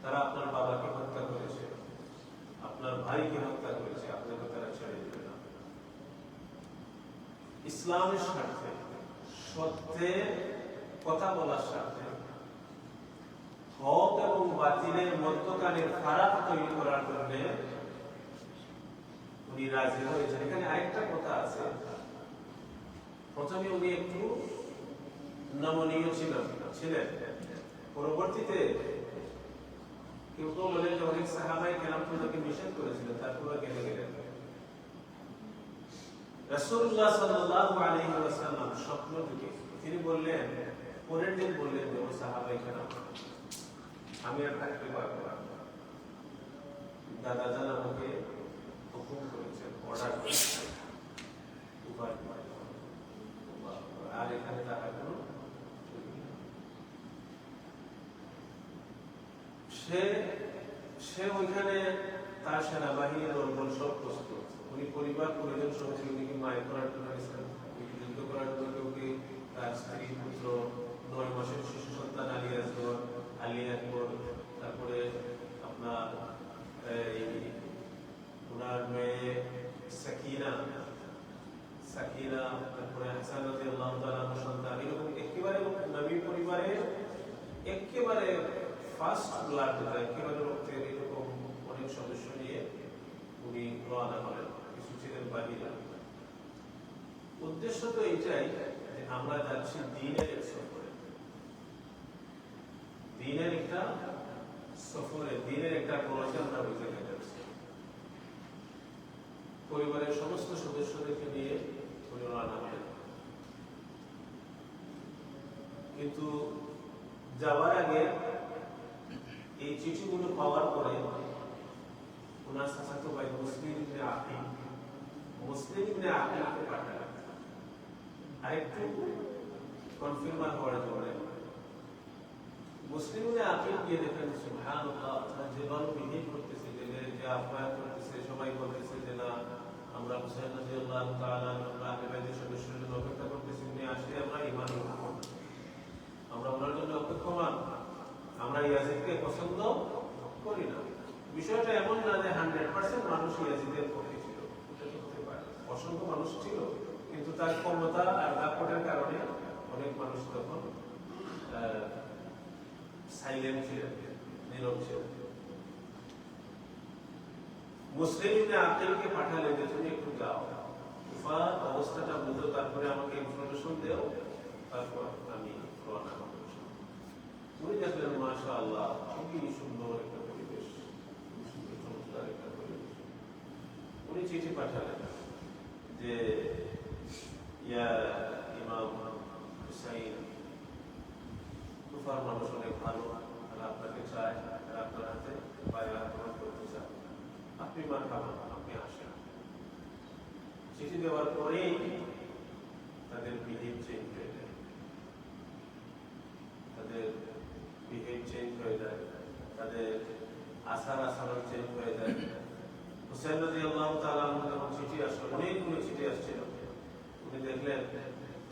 তারা আপনার বাবাকে হত্যা করেছে, আপনার ভাইকে হত্যা করেছে, আপনাকে তারা ছেড়ে দেবে না। ইসলামের স্বার্থে, সত্যের কথা বলার স্বার্থে, হক এবং বাতিলের মধ্যখানের ফারাক তৈরি করার জন্য উনি রাজি হয়েছেন। এখানে আরেকটা কথা আছে, প্রথমে উনি একটু নমনীয় ছিলেন, পরবর্তীতে কেউ কেউ বলেন যে অনেক সাহাবায়ে কেরাম তাকে নিষেধ করেছিলেন, তারপরে গেলে গেলেন। রাসূলুল্লাহ সাল্লাল্লাহু আলাইহি ওয়াসাল্লাম স্বপ্ন দেখে তিনি বললেন, পরের দিন বললেন যে ও সাহাবায়ে কেরাম, আমি আর থাকতে পারবো না, দাদা জান আমাকে হুকুম করেছেন, অর্ডার করেছেন, আর এখানে থাকার কোনো সে ওইখানে তার সেনাবাহিনীর দলবল সব প্রস্তুত, উনি পরিবার পরিজন সহ উনিকে মায়ের করার জন্য যুদ্ধ করার জন্য, কেউ তার স্ত্রী পুত্র 9 মাসের শিশু সন্তান আলী আকবর, তারপরে আপনার ওনার মেয়ে সাকিনা, তারপরে হাসান রাদিয়াল্লাহু তাআলার সন্তান, এরকম একেবারে নবী পরিবারের একেবারে ফার্স্ট ব্লাড, একেবারে রক্তের এরকম অনেক সদস্য নিয়ে উনি রওনা হলেন। কিছু ছিলেন বাহিরা। উদ্দেশ্য তো এইটাই যে আমরা যাচ্ছি দ্বীনের এক সফরে, দ্বীনের একটা সফরে, দ্বীনের একটা প্রবাসে আমরা ওই জায়গায় যাচ্ছি। পরিবারের সমস্ত সদস্যদেরকে নিয়ে উনি রওনা হলেন। কিন্তু যাওয়ার আগে এই চিঠিগুলো পাওয়ার পরে ওনার চাচাতো ভাই মুসলিম ইবনে আকিলকে পাঠালেন আরেকটু কনফার্ম হওয়ার জন্য। মুসলিম ইবনে আকিল গিয়ে দেখেন সুবহানাল্লাহ, যেভাবে বিহেভ করতেছে, যে আপ্যায়ন করতেছে, সবাই বলতেছে যে না আমরা হুসাইন রাদিয়াল্লাহু তাআলা আহলে বাইতের সদস্যদের জন্য অপেক্ষা করতেছি, উনি আসলে আমরা ঈমান আনবো, আমরা ওনার জন্য অপেক্ষমান, আমরা ইয়াজিদকে পছন্দ করি না। বিষয়টা এমন না যে 100% মানুষ ইয়াজিদের পক্ষে ছিল, এটা হতে পারে, অসংখ্য মানুষ ছিল, কিন্তু তার ক্ষমতা আর দাপটের কারণে অনেক মানুষ তখন সাইলেন্ট ছিলেন, নীরব ছিলেন। মুসলিম ইবনে আকিলকে পাঠালেন যে তুমি একটু যাও, কুফার অবস্থাটা বুঝো, তারপরে আমাকে ইনফরমেশন দাও, তারপর আমি রওনা হব। উনি দেখলেন মাশাআল্লাহ খুবই সুন্দর একটা পরিবেশ, চমৎকার একটা পরিবেশ। উনি চিঠি পাঠালেন যে ইয়া ইমাম হুসাইন, কুফার মানুষ অনেক ভালো, আর আপনাকে চায়, আর আপনার হাতে বায়াত গ্রহণ করতে চায়, আপনি মারহাবা, আপনি আসেন। চিঠি দেওয়ার পরেই তাদের বিহেভ চেঞ্জ হয়ে যায়, তাদের আচার আচরণ চেঞ্জ হয়ে যায়। হুসাইন রাদিয়াল্লাহু তাআলা আনহু যখন চিঠি আসলো, অনেকগুলো চিঠি আসছিল, উনি দেখলেন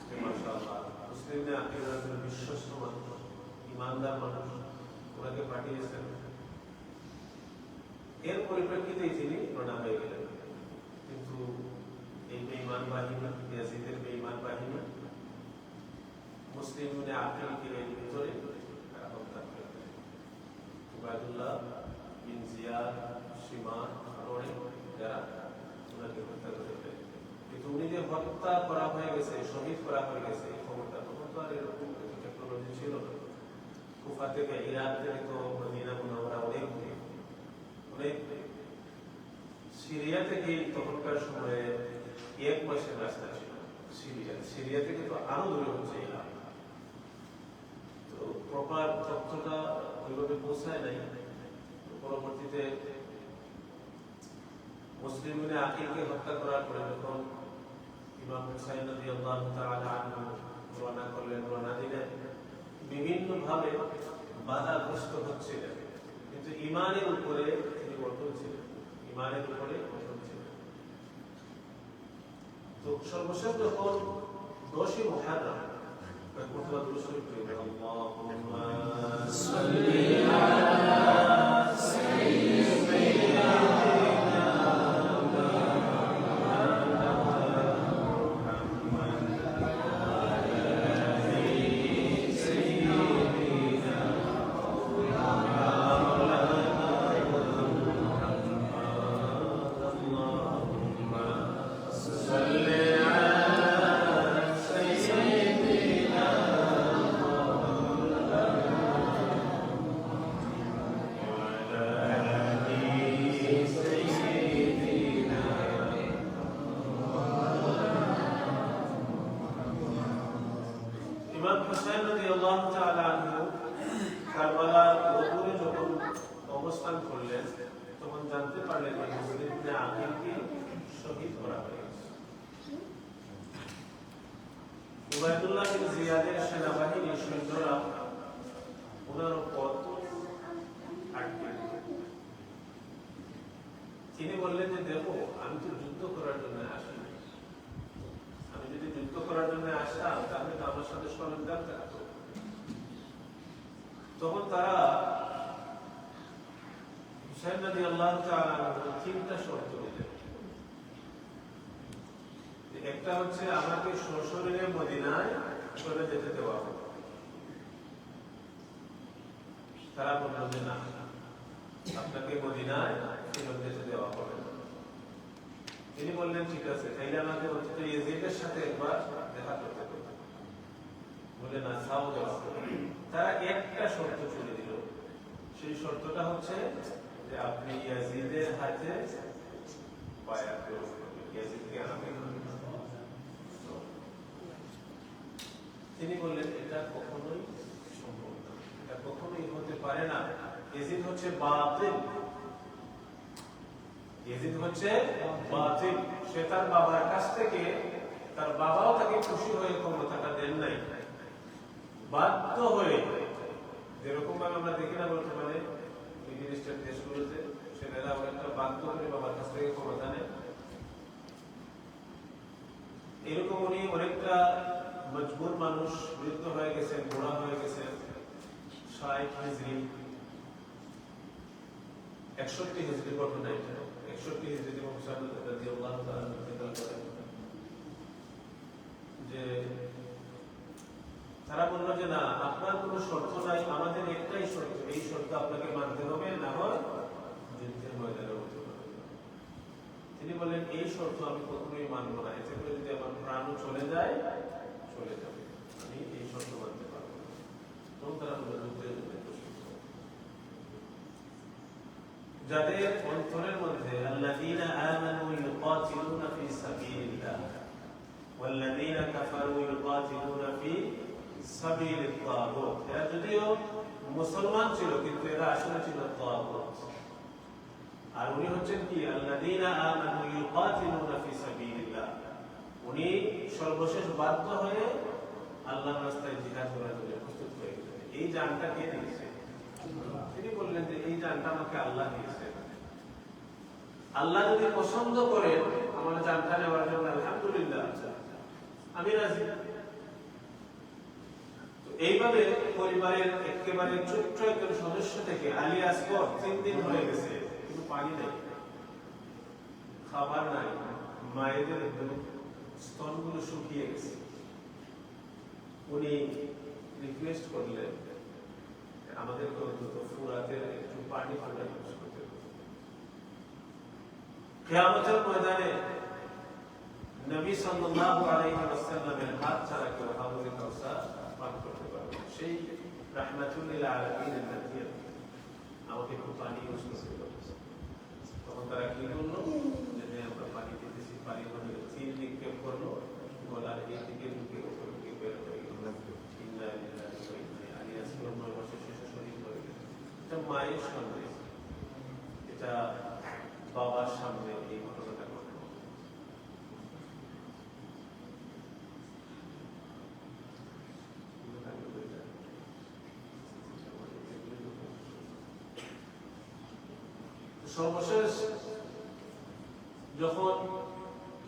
যে মাশাআল্লাহ মুসলিমদের আকিদার বিশ্বস্ত মানুষ, ইমানদার মানুষ, ওনাকে পাঠিয়েছেন। এর পরিপ্রেক্ষিতেই তিনি রওনা হয়ে গেলেন। কিন্তু কিন্তু এই বেঈমান বাহিনী, ইয়াজিদের বেঈমান বাহিনী মুসলিম ইবনে আকিলকে এর ভিতরে হত্যা করে। উবাইদুল্লাহ বিন জিয়াদ, সীমান, আরো যারা ওনাকে হত্যা করে দেয়। কিন্তু উনি যে হত্যা করা হয়ে গেছে, শহীদ করা হয়ে গেছে, এই খবরটা তখন তো আর এরকম টেকনোলজি ছিল না। কুফা থেকে ইরাক থেকে তো মদিনা মুনাওয়ারা অনেক অনেক, সিরিয়া থেকে তখনকার সময়ে 1 মাসের রাস্তা ছিল। সিরিয়া থেকে তো আরো দূরে হচ্ছে ইরাক। তো প্রপার তথ্যটা ওইভাবে পৌঁছায় নাই। পরবর্তীতে মুসলিম ইবনে আকিলকে হত্যা করার পরে যখন ইমাম হুসাইন রাদিয়াল্লাহু তাআলা আনহু রওনা করলেন, রওনা দিলেন, বিভিন্ন ভাবে বাধাগ্রস্ত হচ্ছিলেন, কিন্তু ঈমানের উপরে তিনি অটল ছিলেন, ঈমানের উপরে অটল ছিলেন। তো সর্বশেষ যখন 10 মুহররম কয়েকবার দুরূদ শরীফ পড়ে আল্লাহুম্মা সাল্লি আলা সাইয়্যিদিনা ইমাম হুসাইন রাদিয়াল্লাহু তাআলা আনহু কারবালার ওপরে যখন অবস্থান করলেন, তখন জানতে পারলেন যে মুসলিম ইবনে আকিলকে শহীদ করা হয়েছে। উবাইদুল্লাহ বিন জিয়াদের সেনাবাহিনীর সৈন্যরা ওনার পথ আটকে দিল। তিনি বললেন যে দেখো, আমি তো যুদ্ধ করার জন্য আসিনি। আমি যদি যুদ্ধ করার জন্য আসতাম তাহলে তো আমার সাথে সরঞ্জাম থাকতো। তখন তারা হুসাইন রাদিয়াল্লাহু তাআলা আনহু 3টা শর্ত দিলেন। একটা হচ্ছে আমাকে সশরীরে মদিনায় চলে যেতে দেওয়া হবে। তারা বলল যে না, আপনাকে মদিনায় ফেরত যেতে দেওয়া হবে না। তিনি বললেন ঠিক আছে, তাইলে আমাকে অন্তত ইয়াজিদের সাথে একবার দেখা করতে হবে। বলে না, সাও দেওয়া হবে। তারা একটা শর্ত চলে দিল। সেই শর্তটা হচ্ছে যে আপনি ইয়াজিদের হাতে বায়াত করবেন, ইয়াজিদকে আমাকে। তিনি বললেন এটা কখনোই সম্ভব না, এটা কখনোই হতে পারে না। ইয়াজিদ হচ্ছে বাতিল, ইয়াজিদ হচ্ছে বাতিল। সে তার বাবার কাছ থেকে, তার বাবাও তাকে খুশি হয়ে ক্ষমতাটা দেন নাই, বাধ্য হয়ে। যেরকম ভাবে আমরা দেখি না বর্তমানে মিডল ইস্টের দেশগুলোতে ছেলেরা অনেকটা বাধ্য করে বাবার কাছ থেকে ক্ষমতা নেয়, এরকম উনি অনেকটা মজবুর মানুষ, বৃদ্ধ হয়ে গেছেন, বুড়া হয়ে গেছেন। 60 হিজরি 61 হিজরি ঘটনা, 61 হিজরিতে হুসাইন রাদিয়াল্লাহু তাআলা ইন্তেকাল করেন। যে তারা বলল যে না, আপনার কোনো শর্ত নাই, আমাদের একটাই শর্ত, এই শর্ত আপনাকে মানতে হবে, না হয় যুদ্ধের ময়দানে হতে হবে। তিনি বললেন এই শর্ত আমি কখনোই মানব না, এতে করে যদি আমার প্রাণও চলে যায় চলে যাবে, আমি এই শর্ত মানতে পারবো না। তখন তারা বলল যুদ্ধের জন্য প্রস্তুত হও। যাদের অন্তরের মধ্যে আল্লাযীনা আমানু ইউকাতিলুনা ফি সাবিলিল্লাহ ওয়াল্লাযীনা কাফারু ইউকাতিলুনা ফি সাবিলিত তাগুত, এরা যদিও মুসলমান ছিল কিন্তু এরা আসলে ছিল তাগুত। আর উনি হচ্ছেন কি আল্লাযীনা আমানু ইউকাতিলুনা ফি সাবিলিল্লাহ, উনি সর্বশেষ বাধ্য হয়ে আল্লাহর রাস্তায় জিহাদ করার জন্য প্রস্তুত হয়ে গেলেন। এই জানটা কে দিয়েছে? তিনি বললেন যে এই জানটা আমাকে আল্লাহ দিয়েছে। আল্লাহ যদি পছন্দ করেন আমার জানটা নেওয়ার জন্য, আলহামদুলিল্লাহ, আমি রাজি। এইভাবে পরিবারের একেবারে ছোট্ট একজন সদস্য থেকে আলী আসগর 3 দিন হয়ে গেছে, কিন্তু পানি নেই, খাবার নাই, মায়েদের একদম স্তনগুলো শুকিয়ে গেছে। উনি রিকোয়েস্ট করলেন আমাদের ফুরাতের একটু পানি ফান্ডা ইউজ করতে হবে। কিয়ামতের ময়দানে নবী সাল্লাল্লাহু আলাইহি ওয়াসাল্লামের হাত ছাড়া কেউ হাউজে কাউসার পান করতে পারবে না। সেই রাহমাতুল লিল আলামিনের নবী আমাকে একটু পানি ইউজ করতে হবে। তখন তারা কি করলো, যে আমরা পানি দিতেছি, পানি মানে তিন নিক্ষেপ করলো, গলার এই দিকে ঢুকে উপর দিকে বের হয়ে গেল। এটা মায়ের সামনে, এটা বাবার সামনে এই ঘটনাটা ঘটল। সর্বশেষ যখন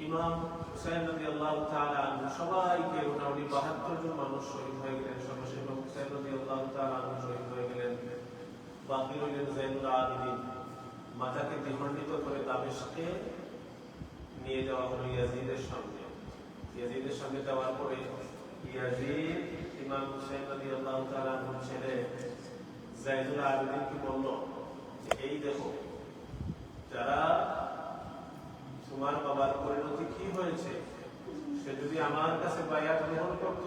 ইমাম হুসাইন রাদিয়াল্লাহু তাআলা আনহু সবাইকে মোটামুটি ৭২ জন মানুষ শহীদ হয়ে গেলেন, সর্বশেষ ইমাম হুসাইন রাদিয়াল্লাহু তাআলা আনহু শহীদ হয়ে গেলেন। বাকি রইলেন যায়নুল আবিদিন। মাথাকে দ্বিখণ্ডিত করে দামেস্কে নিয়ে যাওয়া হলো ইয়াজিদের সামনে। ইয়াজিদের সামনে যাওয়ার পরে ইয়াজিদ ইমাম হুসাইন রাদিয়াল্লাহু তাআলা আনহুর ছেলে যায়নুল আবিদিনকে বলল, এই দেখো যারা তোমার বাবার পরিণতি কি হয়েছে, সে যদি আমার কাছে বায়াত গ্রহণ করত,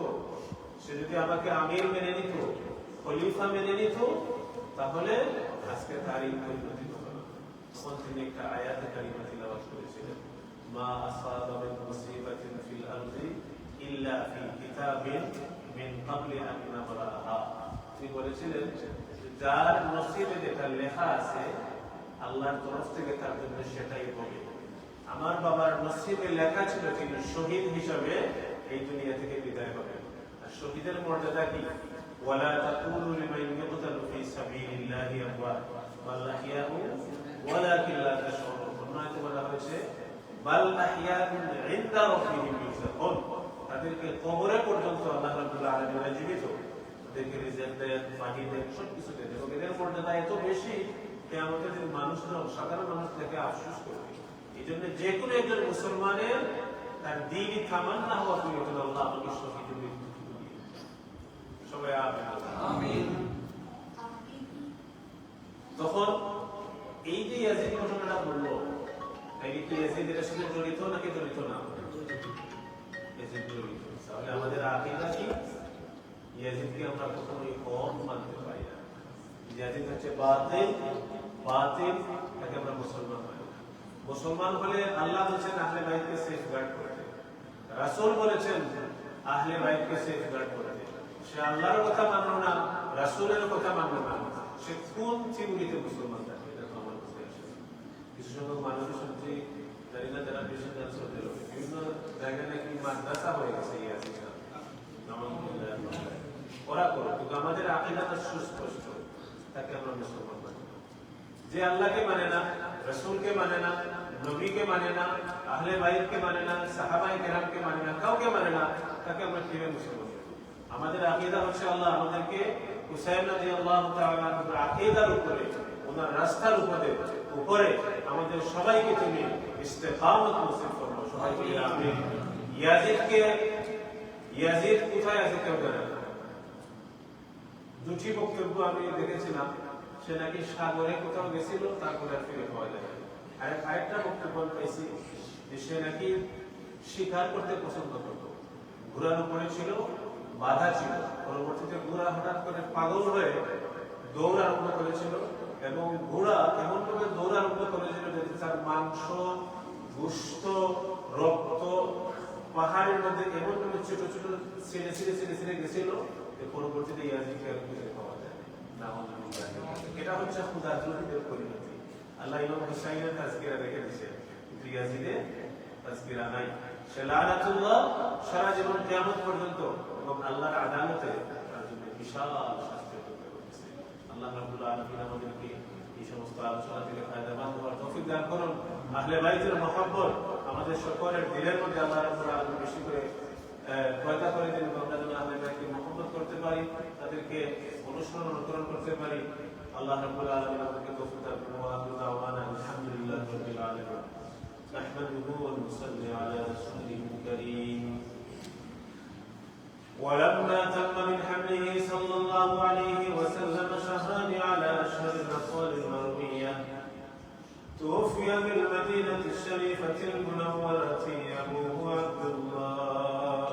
সে যদি আমাকে আমির মেনে নিত, খলিফা মেনে নিত, তাহলে আজকে তার এই পরিণতি হতো না। তখন তিনি একটা আয়াতে কারিমা তিলাওয়াত করেছিলেন, মা আসাবা মিন মুসিবাতিন ফিল আরদি ইল্লা ফি কিতাবিন মিন ক্বাবলি আন নাবরাহা। তিনি বলেছিলেন যার নসিবে যেটা লেখা আছে আল্লাহর তরফ থেকে তার জন্য সেটাই হবে। আমার বাবার নসিবে লেখা ছিল তিনি শহীদ হিসাবে এই দুনিয়া থেকে বিদায় হবেন। আর শহীদের মর্যাদা কি? ওয়ালা তাকুলু লিমান ইয়ুকতালু ফি সাবিলিল্লাহি আমওয়াত বাল আহইয়াউ ওয়ালাকিন লা তাশউরুন। অন্যতে বলা হয়েছে বাল আহইয়াউন ইনদা রাব্বিহিম ইউরজাকুন। তাদেরকে কবরে পর্যন্ত আল্লাহ রাব্বুল আলামিন জীবিত, তাদেরকে রিজিক দেন, পানি দেন, সবকিছু দেন। এবং এদের মর্যাদা এত বেশি কিয়ামতের দিন মানুষরা সাধারণ মানুষ থেকে আফসোস করবে। এই জন্য যে কোনো একজন মুসলমানের তার দিনই তামান্না হওয়া প্রয়োজন, আল্লাহ আমাকে শহীদের মৃত্যু দিন। সবাই আমিন। তখন এই যে ইয়াজিদ ঘটনাটা বললো, এই কি ইয়াজিদ এর সাথে জড়িত নাকি জড়িত না? ইয়াজিদ জড়িত। তাহলে আমাদের আকীদা কি? ইয়াজিদকে আমরা কখনোই কম মানতে পারি না। ইয়াজিদ হচ্ছে বাতিল, বাতিল তাকে আমরা মুসলমান মানি। মুসলমান হলে আল্লাহ বলেছেন আহলে বাইতকে সেফগার্ড করতে, রাসূল বলেছেন আহলে বাইতকে সেফগার্ড করতে। সে আল্লাহর কথা মানলো না, রাসূলের কথা মানলো না, সে কোন থিওরিতে মুসলমান থাকে? এটা আমার কাছে আসে। কিছু সংখ্যক মানুষ শুনছি, জানি না যারা বেশি জানছে ওদের বিভিন্ন জায়গায় নাকি মাদ্রাসা হয়ে গেছে ইয়াজিদ। ওরা করো, কিন্তু আমাদের আকীদাটা সুস্পষ্ট, তাকে আমরা মুসলমান মানি। যে আল্লাহকে মানে না, রাসূলকে মানে না, নবীকে মানে না, আহলে বাইতকে মানে না, সাহাবায়ে কেরামকে মানে না, কাউকে মানে না, তাকে আমরা কিভাবে মুসলমান মানি? আমাদের আকীদা হচ্ছে আল্লাহ আমাদেরকে হুসাইন রাদিয়াল্লাহু তাআলা আনহুর আকীদার উপরে, ওনার রাস্তার উপরে আমাদের সবাইকে তুমি ইস্তেকামত নসিব করো। সবাই বলি আমিন। ইয়াজিদ কোথায় আছে কেউ জানে না। দুটি বক্তব্য আমি দেখেছিলাম, সে নাকি সাগরে কোথাও গেছিল, তারপরে আর ফিরে পাওয়া যায়। আর আরেকটা বক্তব্য পেয়েছি যে সে নাকি শিকার করতে পছন্দ করত, ঘোড়ার উপরে ছিল, বাধা ছিল। পরবর্তীতে ঘোড়া হঠাৎ করে পাগল হয়ে দৌড় আরম্ভ করেছিল, এবং ঘোড়া এমন ভাবে দৌড় আরম্ভ করেছিল যে তার মাংস, গোশত, রক্ত পাহাড়ের মধ্যে এমন ভাবে ছোট ছোট ছিঁড়ে ছিঁড়ে ছিঁড়ে ছিঁড়ে গেছিল যে পরবর্তীতে ইয়াজিদকে আর খুঁজে পাওয়া যায় না। এটা হচ্ছে খুদাজুদের পরিণতি। আল্লাহ ইমাম হুসাইনের তাজকিরা রেখে দিয়েছে, কিন্তু ইয়াজিদের তাজকিরা নাই। সে লানাতুল্লাহ সারা জীবন কিয়ামত পর্যন্ত, এবং আল্লাহর আদালতে তার জন্য বিশাল শাস্তি অপেক্ষা করতেছে। আল্লাহ রাব্বুল আলামিন আমাদেরকে এই সমস্ত আলোচনা থেকে ফায়দাবান হওয়ার তৌফিক দান করুন। আহলে বাইতের মহব্বত আমাদের সকলের দিলের মধ্যে আল্লাহ রাব্বুল আলামিন বেশি করে পয়দা করে দিন, আমরা যেন আহলে বাইতকে মহব্বত করতে পারি, তাদেরকে অনুসরণ অনুকরণ করতে পারি। আল্লাহ রাব্বুল আলামিন আমাদেরকে তৌফিক দান করুন। ওয়া আখিরু দাওয়ানা আলহামদুলিল্লাহি রাব্বিল আলামিন। نحمده ونصلي على رسوله الكريم. ولما تم من حمله صلى الله عليه وسلم شهران على أشهر الأقوال المروية توفي بالمدينة الشريفة المنورة أبوه عبد الله،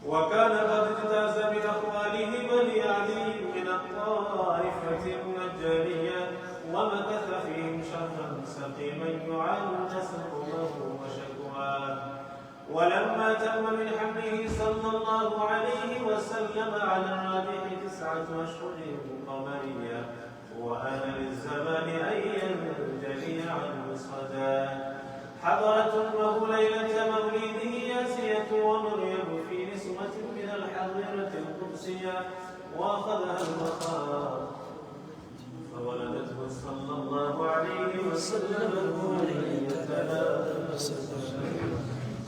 وكان قد اجتاز بأخواله بني علي من الطائفة النجارية، ومكث فيهم شهرا سقيما يعانون سقمه وشكواه. ولما تم من حمله صلى الله عليه وسلم على الرابع 9 أشهر قمرية، وآن للزمان أن ينجلي عنه صدى. حضرت أمه ليلة مولده آسية ومريم في نسوة من الحظيرة القدسية، وأخذها المخاض فولدته صلى الله عليه وسلم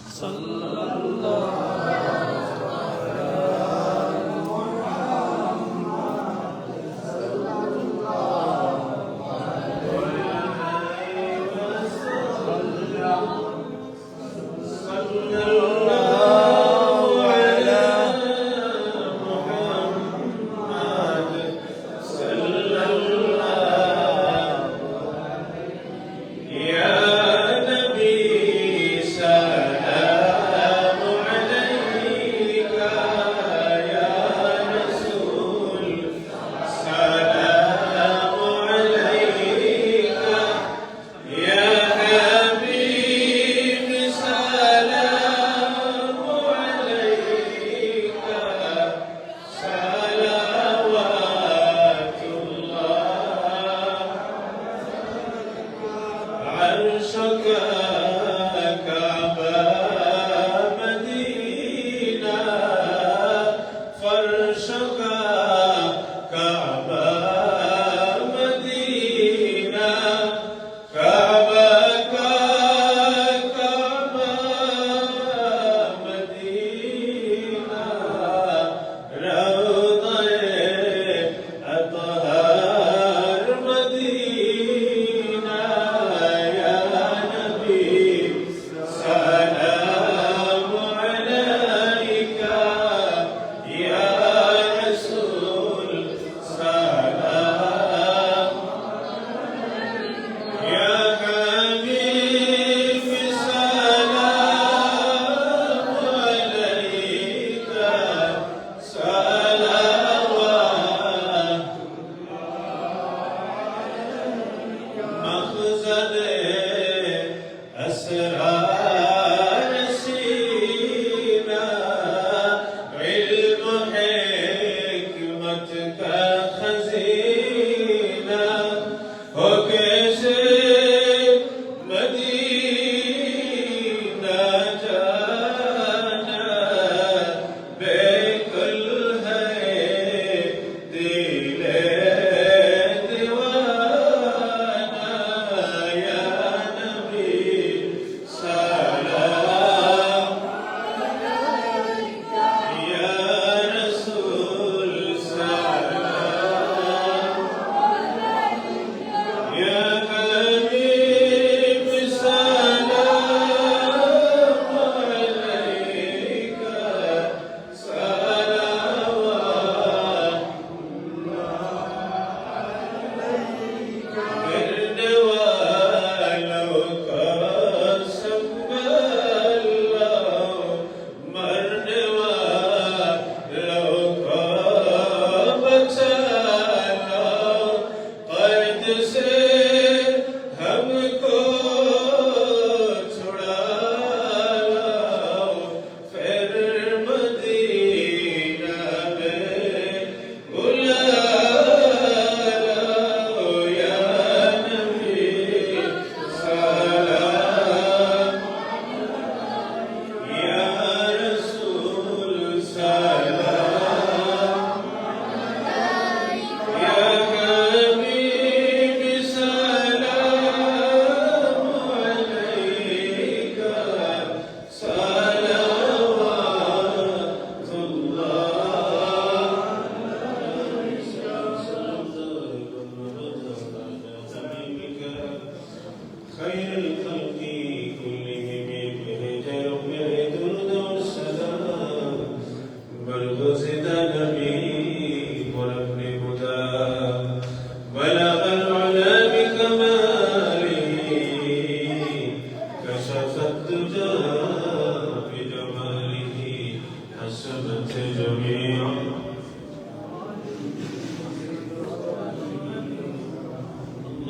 صلى الله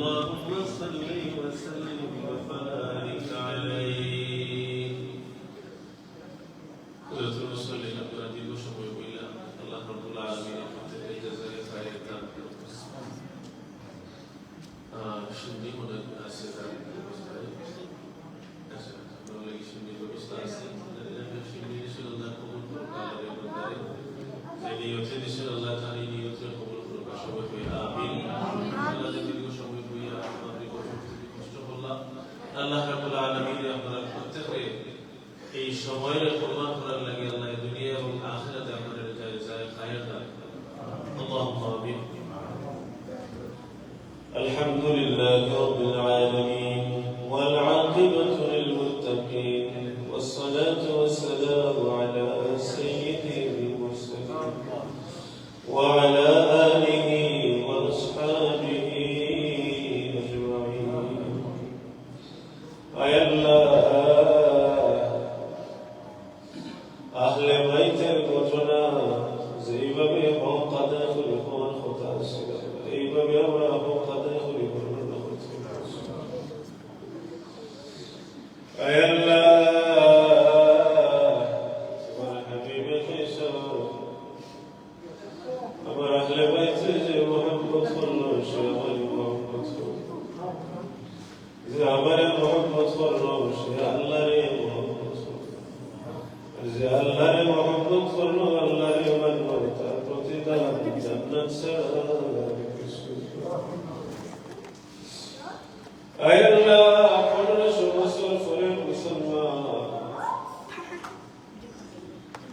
اللهم صل وسلم وبارك عليه قدرة المصلين আপনারা দীর্ঘ সময় বইলা আল্লাহ রাব্বুল আলামিন আপনাদের জাযায়ে খায়র দান করুন সুন্নি মনে আছে তার অবস্থায় আছে তাহলে কি সুন্নি ব্যবস্থা আছে সুন্নি ইনশাআল্লাহ কবুল করুন আল্লাহর বন্দারে এই নিয়তে ইনশাআল্লাহ তার এই নিয়তে কবুল করুন সবাই বলি আমিন আল্লাহ দীর্ঘ সময় বইয়া আপনাদের কষ্ট করলাম আল্লাহ রাব্বুল আলামিন আপনারা প্রত্যেককে এই সময়ের কুরবান করার লাগি আল্লাহ দুনিয়া এবং আখিরাতে আপনাদের জাযায়ে খায়র দান আল্লাহুম্মা আমিন الحمد لله رب العالمين والعاقبة للمتقين والصلاة والسلام على سيد المرسلين وعلى آله وأصحابه أجمعين أي الله أهل بيت الغجنا যেইভাবে হক আদায় করে হওয়ার কথা ছিল এইভাবে আমরা হক আদায় করে বর্ণনা করছি আয় আল্লাহ তোমার হাবিবে কেশব আমার আহলে বাইতে যে মহব্বত করলো সে আমার মহব্বত করলো যে আমার মহব্বত করলো সে আল্লাহরে মহব্বত করলো যে আল্লাহরে মহব্বত করলো আল্লাহরে মানলো তার প্রতিদান জান্নাত ছাড়া কিছু আয় আল্লাহ 1500 বছর পরে মুসলমান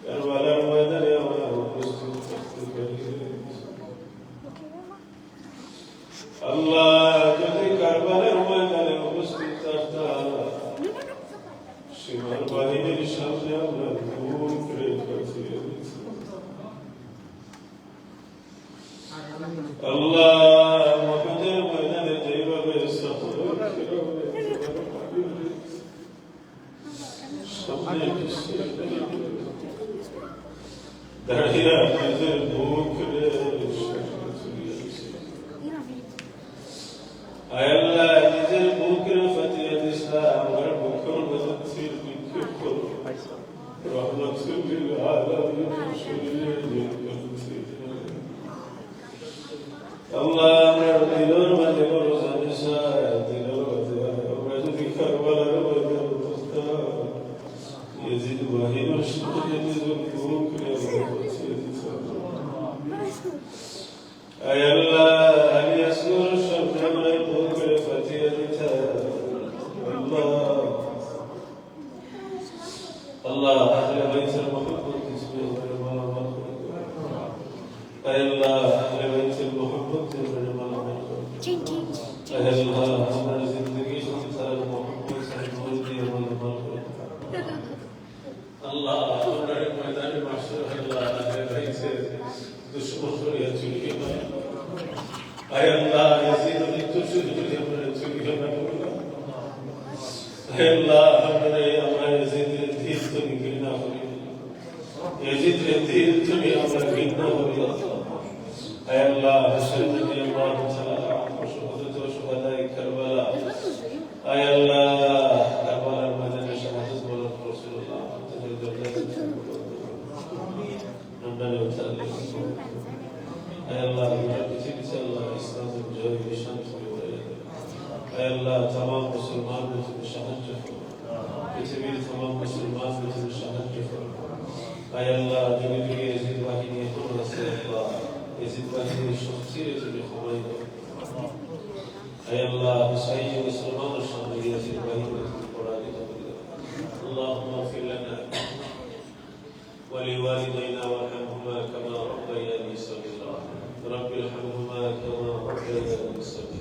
কারবালার ময়দানে আমরা উপস্থিত থাকতে পারি আল্লাহ যদি কারবালার ময়দানে উপস্থিত থাকতাম সীমার বাহিনীর সামনে আমরা ভুল করে পাঠিয়ে দিচ্ছি আল্লাহ মহাদের ময়দানে যেভাবে দাঁড়িয়ে নিজের মুখ আল্লাহ নিজের বুকের ফাটিয়ে দিসা আমার বুকের মধ্যে ছিল বিক্ষেপ করো রহমতুল্লিল আলামিন আল্লাহ আমরা দিলের মাঝে বড় জানিসা দিলের মাঝে আমরা যদি কারবালার মধ্যে অবস্থা ইয়াজিদ ওয়াহিদের সাথে নিজের বুকের ফাটিয়ে দিসা আয় আল্লাহ আলী আসগর সামনে আমার বুকের ফাটিয়ে দিসা আল্লাহ আহলে বাইতের মহব্বত কিসবে মালা মাল করে আয় আল্লাহ আহলে বাইতের মহব্বত কিসবে মালা মাল করে আয় আল্লাহ আমার জিন্দেগি সাথে তার মহব্বত সাথে দিয়ে মালা মাল করে আল্লাহ আপনার ময়দানে মাশাআল্লাহ আল্লাহ আহলে বাইতের দুশমন করিয়া চুরিয়ে না আয় আল্লাহ ইয়াজিদ মৃত্যু শুরু করে আমরা চুরিয়ে না আয় আল্লাহ আমরা ইয়াজিদের দিল তুমি ঘৃণা করি ইয়াজিদের দিল তুমি আমরা ঘৃণা করি আয় আল্লাহ হাসরতে আল্লাহ তাআলা শহীদ ও শুহাদায়ে কারবালা আয় আল্লাহ কারবালার ময়দানে শাহাদাত বরকত রাসূলুল্লাহ তাআলা দরজায় রব্বানা ওয়াতাআলা আয় আল্লাহ পৃথিবীতে আল্লাহ ইসলামের জয় শান্তি করে আয় আল্লাহ तमाम মুসলমানদের তুমি সাহায্য করো পৃথিবীর तमाम মুসলমানদের তুমি সাহায্য করো আয় আল্লাহ যদি ইয়াজিদ বাহিনী এখন আছে আল্লাহ ইয়াজিদ বাহিনীর শক্তিরে তুমি ক্ষমাই করো আয় আল্লাহ হুসাইন মুসলমানের সামনে ইয়াজিদ বাহিনী তুমি পরাজিত করে দাও اللهم اغفر لنا ولوالدينا وارحمهما كما ربياني صغيرا رب ارحمهما كما ربياني صغيرا